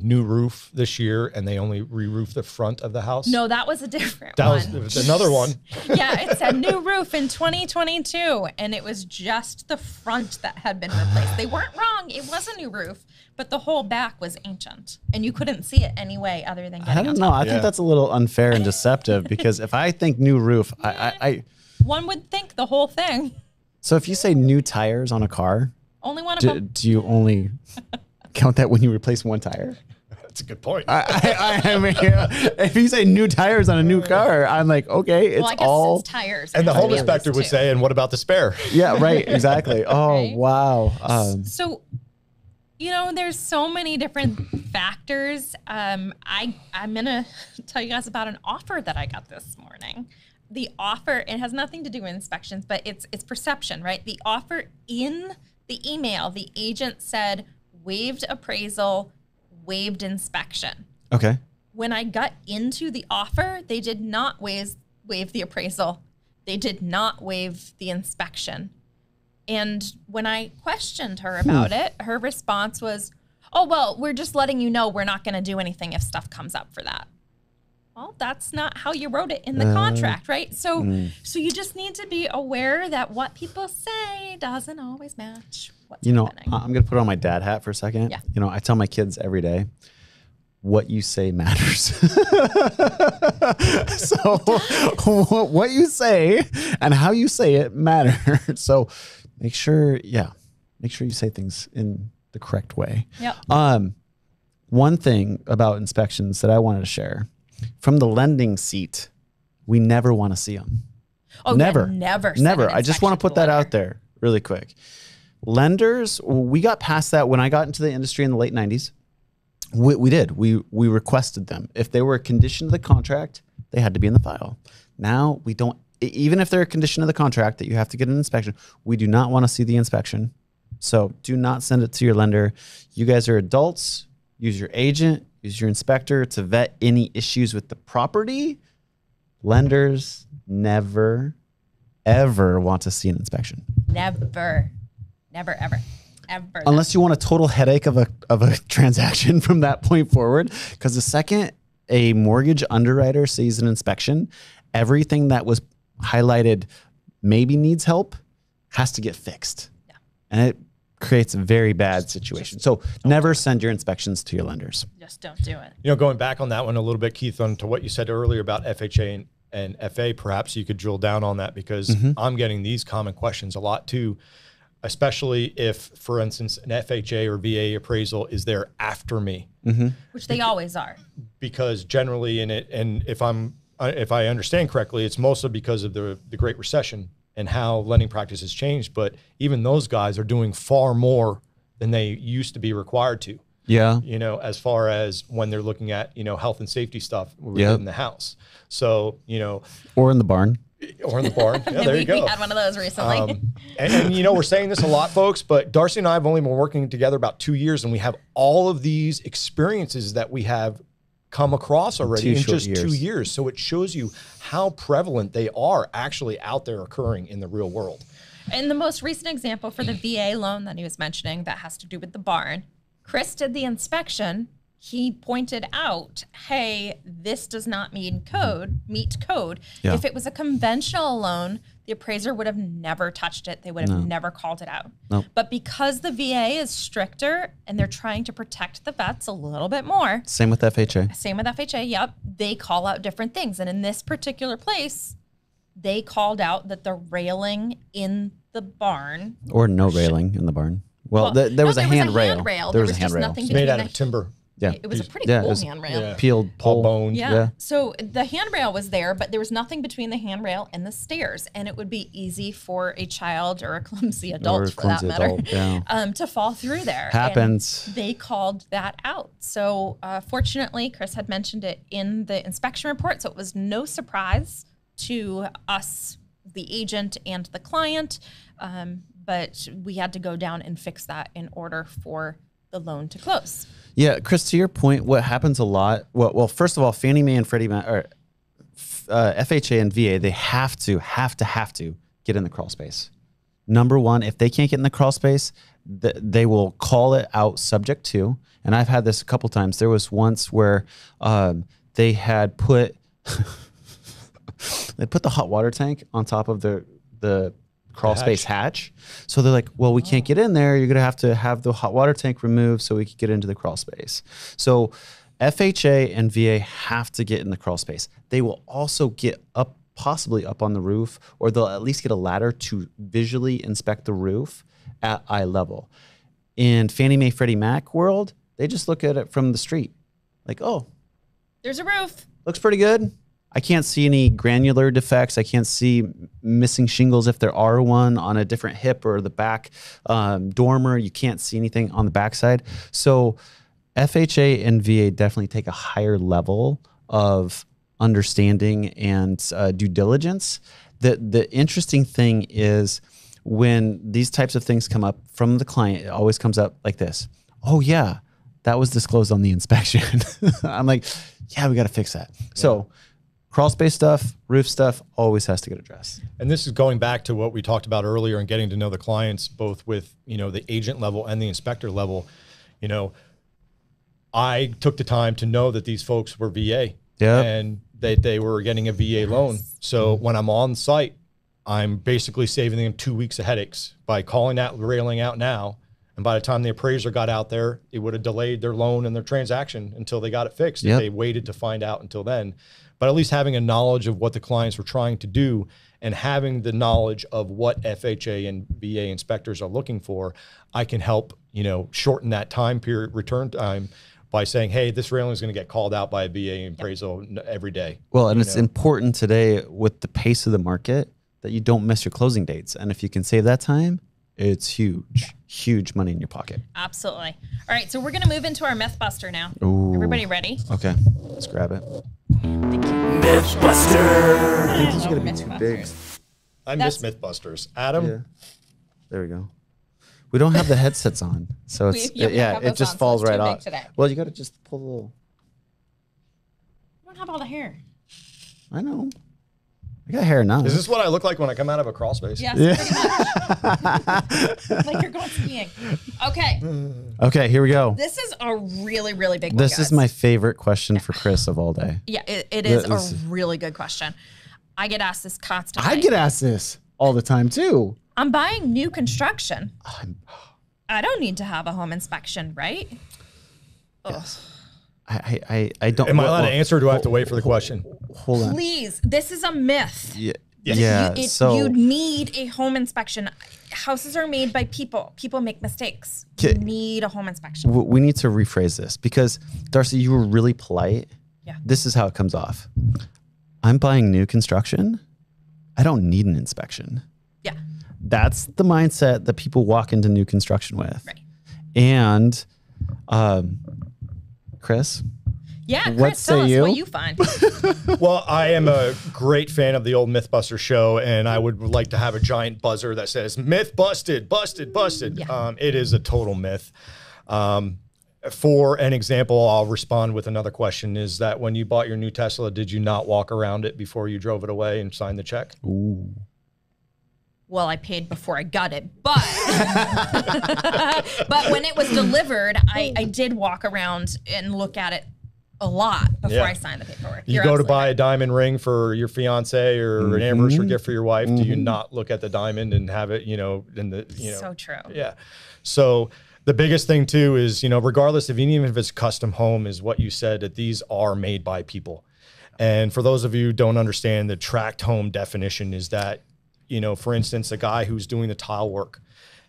new roof this year and they only re-roofed the front of the house? No, that was a different one. That was another one. Yeah, it said new roof in 2022 and it was just the front that had been replaced. They weren't wrong. It was a new roof, but the whole back was ancient and you couldn't see it any way other than getting I don't know. I think that's a little unfair and deceptive because if I think new roof, one would think the whole thing. So if you say new tires on a car, only one of them. Do you only count that when you replace one tire? That's a good point. I mean, if you say new tires on a new car, I'm like, okay, it's all it's tires. And the home inspector would say, and what about the spare? Yeah, right, exactly. Oh, right? Wow. So, there's so many different factors. I'm going to tell you guys about an offer that I got this morning. The offer, it has nothing to do with inspections, but it's perception, right? The offer in the email, the agent said, waived appraisal, waived inspection. Okay. When I got into the offer, they did not waive the appraisal. They did not waive the inspection. And when I questioned her about it, her response was, oh, well, we're just letting you know we're not going to do anything if stuff comes up for that. Well, that's not how you wrote it in the contract, right? So you just need to be aware that what people say doesn't always match what's happening. I'm going to put on my dad hat for a second. Yeah. I tell my kids every day, what you say matters. So what you say and how you say it matters. So make sure you say things in the correct way. Yep. One thing about inspections that I wanted to share. From the lending seat, we never want to see them. Oh, never. Yeah, never. I just want to put that out there really quick. Lenders, we got past that when I got into the industry in the late 90s. We did. We requested them. If they were a condition of the contract, they had to be in the file. Now we don't, even if they're a condition of the contract that you have to get an inspection, we do not want to see the inspection. So do not send it to your lender. You guys are adults. Use your agent. Use your inspector to vet any issues with the property. Lenders never, ever want to see an inspection. Never, ever. Unless you want a total headache of a transaction from that point forward. Because the second a mortgage underwriter sees an inspection, everything that was highlighted maybe needs help has to get fixed. Yeah. And it creates a very bad situation. So never send your inspections to your lenders. Just don't do it. Going back on that one a little bit, Keith, on to what you said earlier about FHA and FA, perhaps you could drill down on that because I'm getting these common questions a lot too, especially if, for instance, an FHA or VA appraisal is there after me. Which they always are. Because generally if I understand correctly, it's mostly because of the Great Recession and how lending practices changed, but even those guys are doing far more than they used to be required to. Yeah. As far as when they're looking at, health and safety stuff within the house. So, or in the barn. Or in the barn. Yeah, there you go. We had one of those recently. And we're saying this a lot, folks, but Darcy and I have only been working together about 2 years, and we have all of these experiences that we have come across already in just 2 years. So it shows you how prevalent they are actually out there occurring in the real world. And the most recent example for the VA loan that he was mentioning that has to do with the barn, Chris did the inspection. He pointed out, hey, this does not meet code. Yeah. If it was a conventional loan, the appraiser would have never touched it. They would have never called it out. Nope. But because the VA is stricter and they're trying to protect the vets a little bit more. Same with FHA. Same with FHA, yep. They call out different things. And in this particular place, they called out that the railing in the barn. Or no railing in the barn. Well, there was a handrail. There was a handrail. Made out of timber. Yeah. It was a pretty cool handrail. Yeah. Peeled pole. Bone. Yeah. So the handrail was there, but there was nothing between the handrail and the stairs. And it would be easy for a child or a clumsy adult, for that matter, to fall through there. Happens. And they called that out. So fortunately, Chris had mentioned it in the inspection report, so it was no surprise to us, the agent and the client. But we had to go down and fix that in order for the loan to close. Yeah, Chris, to your point, what happens a lot, well, first of all, Fannie Mae and Freddie Mac, or FHA and VA, they have to get in the crawl space. Number one, if they can't get in the crawl space, they will call it out subject to, and I've had this a couple times. There was once where they had put, they put the hot water tank on top of the crawl space hatch. So they're like, well, we can't get in there. You're going to have the hot water tank removed so we can get into the crawl space. So FHA and VA have to get in the crawl space. They will also get up, possibly up on the roof, or they'll at least get a ladder to visually inspect the roof at eye level. In Fannie Mae, Freddie Mac world, they just look at it from the street. Like, oh, there's a roof. Looks pretty good. I can't see any granular defects. I can't see missing shingles if there are one on a different hip or the back dormer. You can't see anything on the backside. So FHA and VA definitely take a higher level of understanding and due diligence. The interesting thing is when these types of things come up from the client, it always comes up like this. Oh yeah, that was disclosed on the inspection. I'm like, yeah, we got to fix that. Yeah. So crawl space stuff, roof stuff, always has to get addressed. And this is going back to what we talked about earlier and getting to know the clients, both with, the agent level and the inspector level. I took the time to know that these folks were VA and that they were getting a VA loan. So when I'm on site, I'm basically saving them 2 weeks of headaches by calling that railing out now. And by the time the appraiser got out there, it would have delayed their loan and their transaction until they got it fixed. If they waited to find out until then. But at least having a knowledge of what the clients were trying to do and having the knowledge of what FHA and VA inspectors are looking for, I can help, shorten that time period, return time, by saying, hey, this railing is going to get called out by a VA appraisal every day. Well, and it's important today with the pace of the market that you don't miss your closing dates. And if you can save that time, it's huge, huge money in your pocket. Absolutely. All right, so we're going to move into our Mythbuster now. Ooh. Everybody ready? Okay, let's grab it. Mythbuster. I think these are going to be too big. I miss Mythbusters. Adam? Yeah. There we go. We don't have the headsets on, so it's it just falls right off. Well, you got to just pull a little. You don't have all the hair. I know. I got hair now. Is this what I look like when I come out of a crawl space? Yes, pretty much. Like you're going skiing. Okay. Okay, here we go. This is a really, really big one, This is my favorite question for Chris of all day. Yeah, it is a really good question. I get asked this constantly. I get asked this all the time too. I'm buying new construction. I don't need to have a home inspection, right? Yes. I don't. Am I allowed to answer, or do I have to wait for the question? Hold on. Please, this is a myth. Yeah. You need a home inspection. Houses are made by people. People make mistakes. You need a home inspection. We need to rephrase this because, Darcy, you were really polite. Yeah. This is how it comes off. I'm buying new construction. I don't need an inspection. Yeah. That's the mindset that people walk into new construction with. Right. And, Chris? Yeah, Chris, tell us what you find. Well, I am a great fan of the old Mythbuster show, and I would like to have a giant buzzer that says, myth busted, busted, busted. Yeah. It is a total myth. For an example, I'll respond with another question, is that when you bought your new Tesla, did you not walk around it before you drove it away and signed the check? Ooh. Well, I paid before I got it, but but when it was delivered, I did walk around and look at it a lot before I sign the paperwork. You go to buy a diamond ring for your fiance or an anniversary gift for your wife. Do you not look at the diamond and have it, So true. Yeah. So the biggest thing too is, regardless of even if it's custom home, is what you said, that these are made by people. And for those of you who don't understand, the tract home definition is that, for instance, a guy who's doing the tile work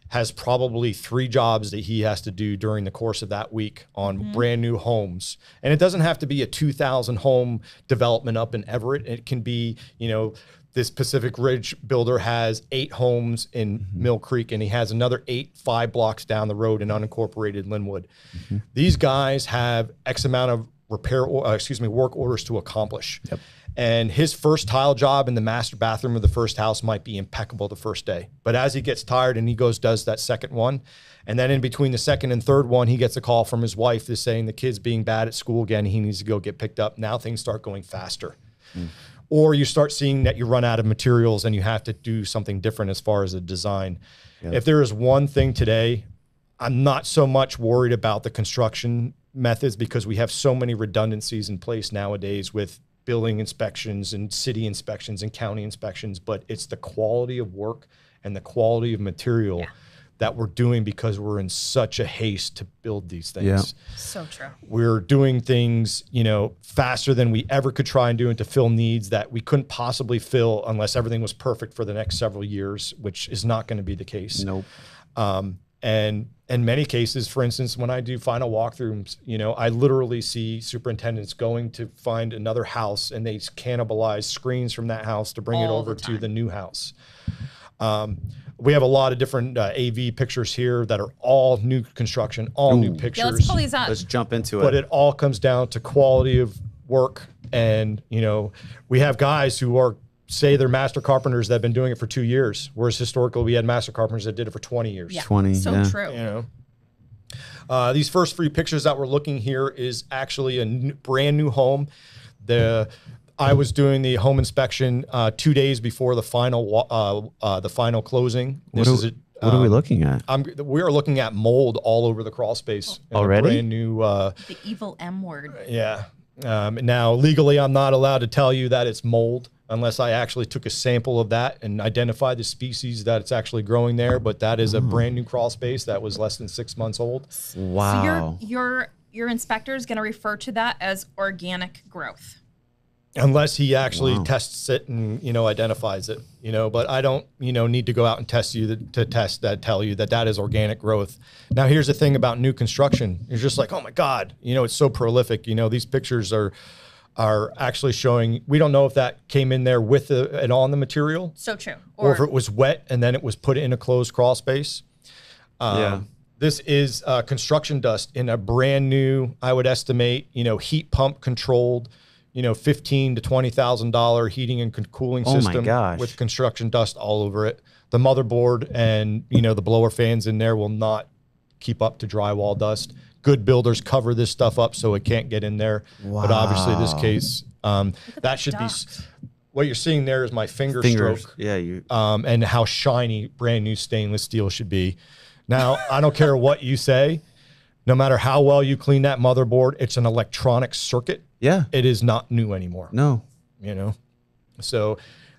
has probably 3 jobs that he has to do during the course of that week on brand new homes. And it doesn't have to be a 2,000 home development up in Everett. It can be, this Pacific Ridge builder has 8 homes in Mill Creek, and he has another 8 5 blocks down the road in unincorporated Linwood. These guys have X amount of work orders to accomplish. Yep. And his first tile job in the master bathroom of the first house might be impeccable the first day. But as he gets tired and he does that second one, and then in between the second and third one, he gets a call from his wife that's saying the kid's being bad at school again. He needs to go get picked up. Now things start going faster. Or you start seeing that you run out of materials and you have to do something different as far as the design. Yep. If there is one thing today, I'm not so much worried about the construction methods because we have so many redundancies in place nowadays with building inspections and city inspections and county inspections, but it's the quality of work and the quality of material that we're doing because we're in such a haste to build these things. Yeah. So true. We're doing things, faster than we ever could try and do, and to fill needs that we couldn't possibly fill unless everything was perfect for the next several years, which is not going to be the case. Nope. And in many cases, for instance, when I do final walkthroughs, I literally see superintendents going to find another house and they cannibalize screens from that house to bring it over to the new house. We have a lot of different AV pictures here that are all new construction, all new pictures. Yeah, let's pull these up. Let's jump into it. But it all comes down to quality of work. And, we have guys who say they're master carpenters that have been doing it for 2 years, whereas historically we had master carpenters that did it for 20 years. Yeah. 20, so true. These first 3 pictures that we're looking here is actually a brand new home. I was doing the home inspection 2 days before the final closing. What are we looking at? We are looking at mold all over the crawl space. Already? Brand new. The evil M word. Yeah. Now, legally, I'm not allowed to tell you that it's mold unless I actually took a sample of that and identified the species that it's actually growing there. But that is a brand new crawl space that was less than 6 months old. Wow. So your inspector is going to refer to that as organic growth. Unless he actually tests it and, identifies it, but I don't, need to go out and tell you that is organic growth. Now, here's the thing about new construction. You're just like, oh my God, it's so prolific. These pictures are actually showing, we don't know if that came in there with and on the material. So true. Or if it was wet and then it was put in a closed crawl space. This is construction dust in a brand new, I would estimate, heat pump controlled, $15,000 to $20,000 heating and cooling system with construction dust all over it. The motherboard and the blower fans in there will not keep up to drywall dust. Good builders cover this stuff up so it can't get in there. Wow. But obviously, this case, that should be. What you're seeing there is my finger stroke. Yeah, and how shiny brand new stainless steel should be. Now, I don't care what you say. No matter how well you clean that motherboard, it's an electronic circuit. Yeah. It is not new anymore. No. So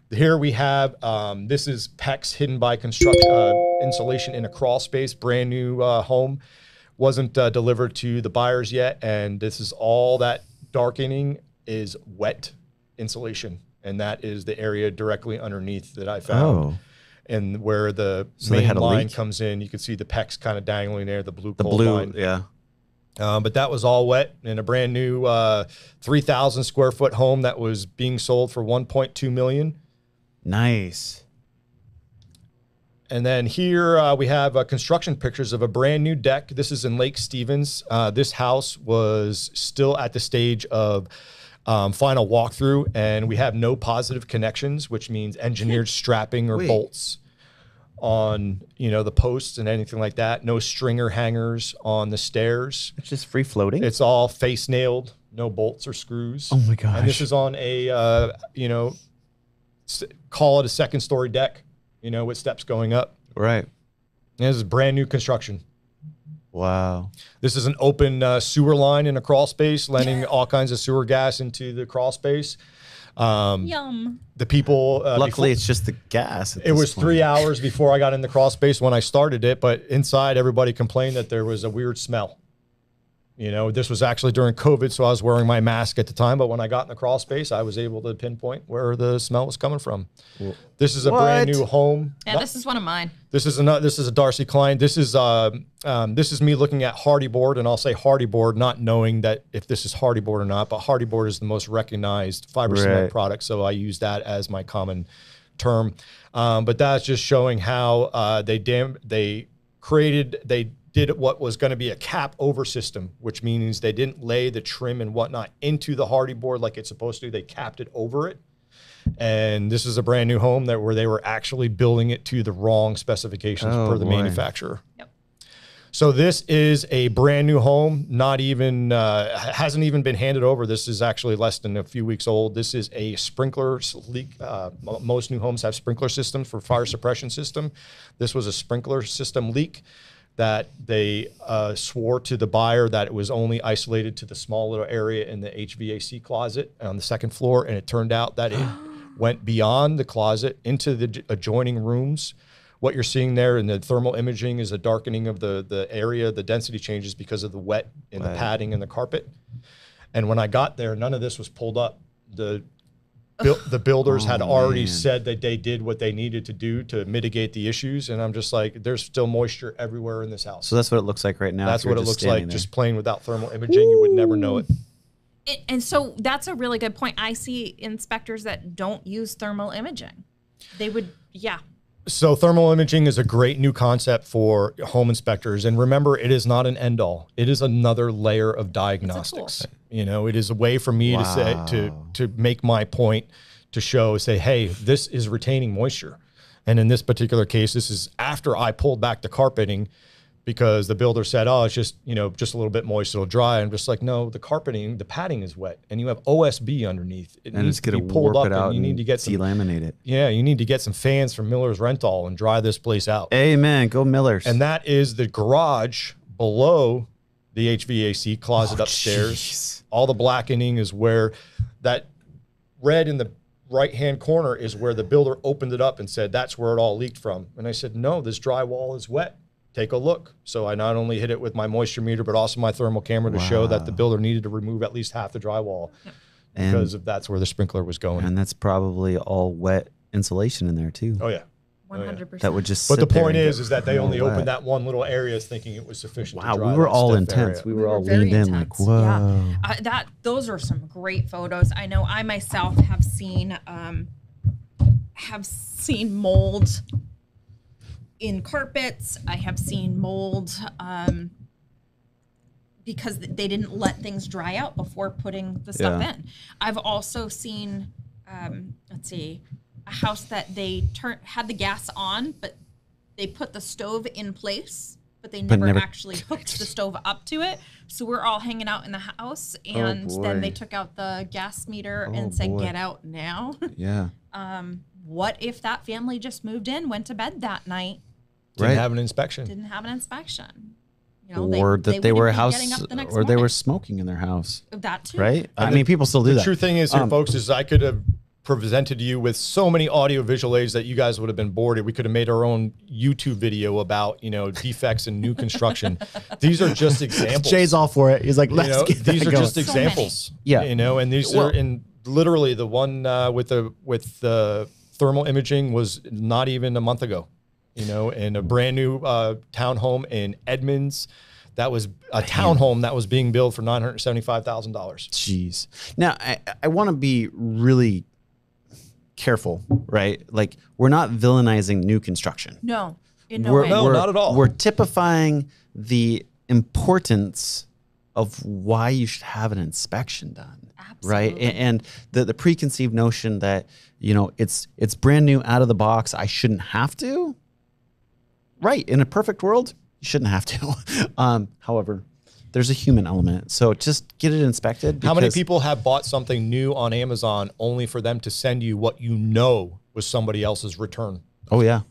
here we have, this is PEX hidden by construction, insulation in a crawl space, brand new home. Wasn't delivered to the buyers yet. And this is all that darkening is wet insulation. And that is the area directly underneath that I found. And where the main line comes in, you can see the PEX kind of dangling there, the blue line. Yeah. But that was all wet in a brand new 3,000 square foot home that was being sold for $1.2 million. Nice. And then here we have construction pictures of a brand new deck. This is in Lake Stevens. This house was still at the stage of final walkthrough, and we have no positive connections, which means engineered strapping or bolts on the posts and anything like that. No stringer hangers on the stairs. It's just free floating. It's all face nailed, no bolts or screws. Oh my gosh! And this is on a call it a second story deck, with steps going up. Right. And this is brand new construction. Wow. This is an open sewer line in a crawl space, letting all kinds of sewer gas into the crawl space. Yum. The people. Luckily, it's just the gas. It was 3 hours before I got in the crawl space when I started it, but inside everybody complained that there was a weird smell. You know, this was actually during COVID, so I was wearing my mask at the time. But when I got in the crawl space, I was able to pinpoint where the smell was coming from. Cool. This is a brand new home. Yeah, this is one of mine. This is a Darcy client. This is me looking at Hardy board, and I'll say Hardy board, not knowing that if this is Hardy board or not. But Hardy board is the most recognized fiber cement product, so I use that as my common term. But that's just showing how they did what was going to be a cap over system, which means they didn't lay the trim and whatnot into the Hardy board like it's supposed to. They capped it over it. And this is a brand new home where they were actually building it to the wrong specifications per the manufacturer. Yep. So this is a brand new home, not even, hasn't even been handed over. This is actually less than a few weeks old. This is a sprinkler leak. Most new homes have sprinkler systems for fire suppression system. This was a sprinkler system leak that they swore to the buyer that it was only isolated to the small little area in the HVAC closet on the second floor. And it turned out that it went beyond the closet into the adjoining rooms. What you're seeing there in the thermal imaging is a darkening of the area. The density changes because of the wet in the padding and the carpet. And when I got there, none of this was pulled up. The builders had already said that they did what they needed to do to mitigate the issues. And I'm just like, there's still moisture everywhere in this house. So that's what it looks like right now. That's what it looks like. Just plain without thermal imaging, you would never know it. And so that's a really good point. I see inspectors that don't use thermal imaging. They would, yeah. So thermal imaging is a great new concept for home inspectors. And remember, it is not an end all. It is another layer of diagnostics. You know, it is a way for me to say, to make my point, to say, hey, this is retaining moisture. And in this particular case, this is after I pulled back the carpeting because the builder said, oh, it's just, you know, just a little bit moist, it'll dry. I'm just like, no, the carpeting, the padding is wet and you have OSB underneath. It needs to be pulled up and you need to get some, delaminate it. Yeah, you need to get some fans from Miller's Rental and dry this place out. Amen, go Miller's. And that is the garage below the HVAC closet upstairs. Geez. All the blackening is where that red in the right-hand corner is where the builder opened it up and said, that's where it all leaked from. And I said, no, this drywall is wet. Take a look. So I not only hit it with my moisture meter, but also my thermal camera to show that the builder needed to remove at least half the drywall because that's where the sprinkler was going. And that's probably all wet insulation in there too. Oh yeah. 100%. That would just. But the point is that they only opened that one little area thinking it was sufficient. Wow, to dry we were all area. intense. We were all leaned in like, whoa. Yeah. Those are some great photos. I know I myself have seen mold in carpets. I have seen mold because they didn't let things dry out before putting the stuff in. I've also seen, let's see, a house that they had the gas on, but they put the stove in place, but they never actually hooked the stove up to it. So we're all hanging out in the house, and then they took out the gas meter and said, get out now. Yeah. What if that family just moved in, went to bed that night? Didn't have an inspection. Didn't have an inspection. You know, or that they were a house, or they were smoking in their house. That too. Right? I mean, people still do that. The true thing is here, folks, is I could have presented you with so many audio visual aids that you guys would have been bored. We could have made our own YouTube video about, you know, defects in new construction. These are just examples. Jay's all for it. He's like, let's get these are going. just examples. Yeah. You know, and these are in literally the one with the thermal imaging was not even a month ago. You know, in a brand new townhome in Edmonds. That was a townhome that was being built for $975,000. Jeez. Now, I want to be really careful, right? Like, we're not villainizing new construction. No, in no way. No, not at all. We're typifying the importance of why you should have an inspection done. Absolutely. Right? And the preconceived notion that, you know, it's brand new out of the box, I shouldn't have to. Right. In a perfect world, you shouldn't have to. However, there's a human element. So just get it inspected. How many people have bought something new on Amazon only for them to send you what you know was somebody else's return? Oh, yeah.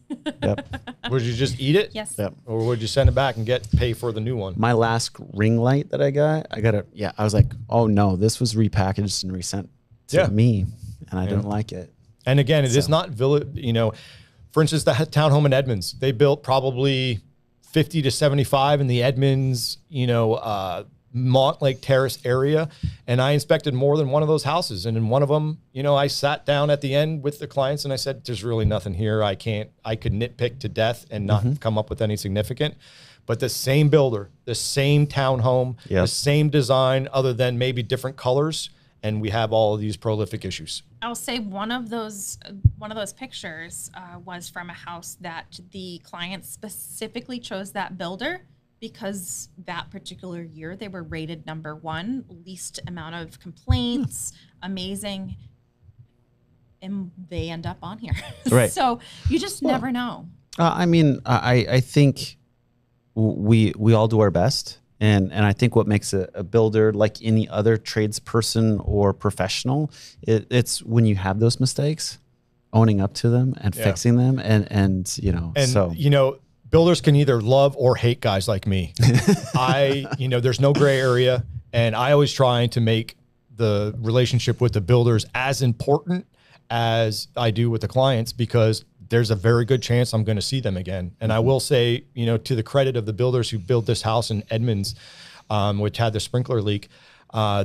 Yep. Would you just eat it? Yes. Yep. Or would you send it back and pay for the new one? My last ring light that I got I was like, oh no, this was repackaged and resent to me, and I didn't like it. And again, it is not for instance, the townhome in Edmonds, they built probably 50 to 75 in the Edmonds, Montlake Terrace area. And I inspected more than one of those houses. And in one of them, I sat down at the end with the clients and I said, there's really nothing here. I could nitpick to death and not come up with any significant. But the same builder, the same townhome, the same design, other than maybe different colors. And we have all of these prolific issues. I'll say one of those pictures was from a house that the client specifically chose that builder because that particular year they were rated #1, least amount of complaints, amazing, and they end up on here. Right. So you just never know. I think we all do our best. And I think what makes a builder, like any other tradesperson or professional, it's when you have those mistakes, owning up to them and fixing them. Builders can either love or hate guys like me. There's no gray area. And I always try to make the relationship with the builders as important as I do with the clients, because there's a very good chance I'm going to see them again. And I will say, to the credit of the builders who built this house in Edmonds, which had the sprinkler leak,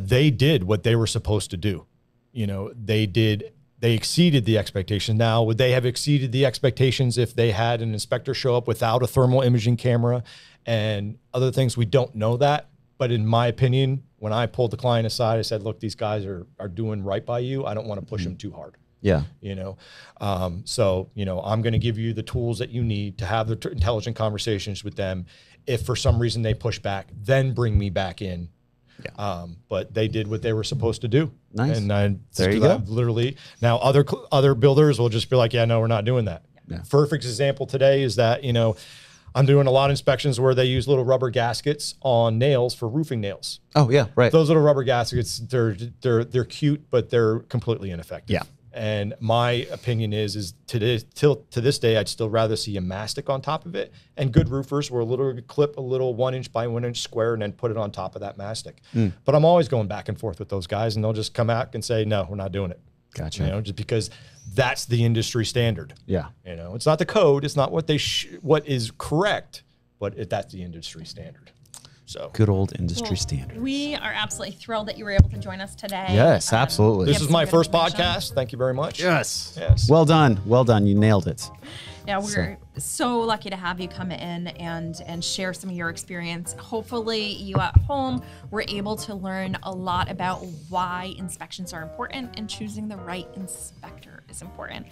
they did what they were supposed to do. They exceeded the expectation. Now, would they have exceeded the expectations if they had an inspector show up without a thermal imaging camera and other things? We don't know that. But in my opinion, when I pulled the client aside, I said, look, these guys are doing right by you. I don't want to push them too hard. Yeah. I'm going to give you the tools that you need to have the intelligent conversations with them. If for some reason they push back, then bring me back in. Yeah. But they did what they were supposed to do. Nice. And there you go. Literally. Now other builders will just be like, yeah, no, we're not doing that. Yeah. Perfect example today is that, I'm doing a lot of inspections where they use little rubber gaskets on nails for roofing nails. Oh yeah. Right. Those little rubber gaskets, they're cute, but they're completely ineffective. Yeah. And my opinion is to this day, I'd still rather see a mastic on top of it. And good roofers will literally clip a little 1 inch by 1 inch square and then put it on top of that mastic. But I'm always going back and forth with those guys, and they'll just come out and say, no, we're not doing it. Gotcha. Just because that's the industry standard. Yeah. It's not the code. It's not what what is correct, but that's the industry standard. So good old industry standard. We are absolutely thrilled that you were able to join us today. Yes, absolutely. This is my first podcast. Thank you very much. Yes. Well done. Well done. You nailed it. Yeah, we're so lucky to have you come in and share some of your experience. Hopefully you at home were able to learn a lot about why inspections are important and choosing the right inspector is important.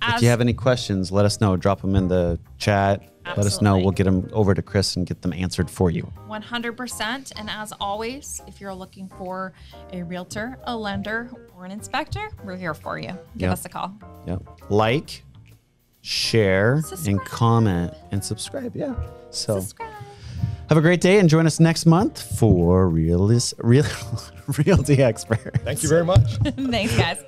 If you have any questions, let us know. Drop them in the chat. Absolutely. Let us know. We'll get them over to Chris and get them answered for you. 100%. And as always, if you're looking for a realtor, a lender, or an inspector, we're here for you. Give us a call. Yep. Like, share, and comment, and subscribe. Yeah. So have a great day and join us next month for Realty Experts. Thank you very much. Thanks, guys.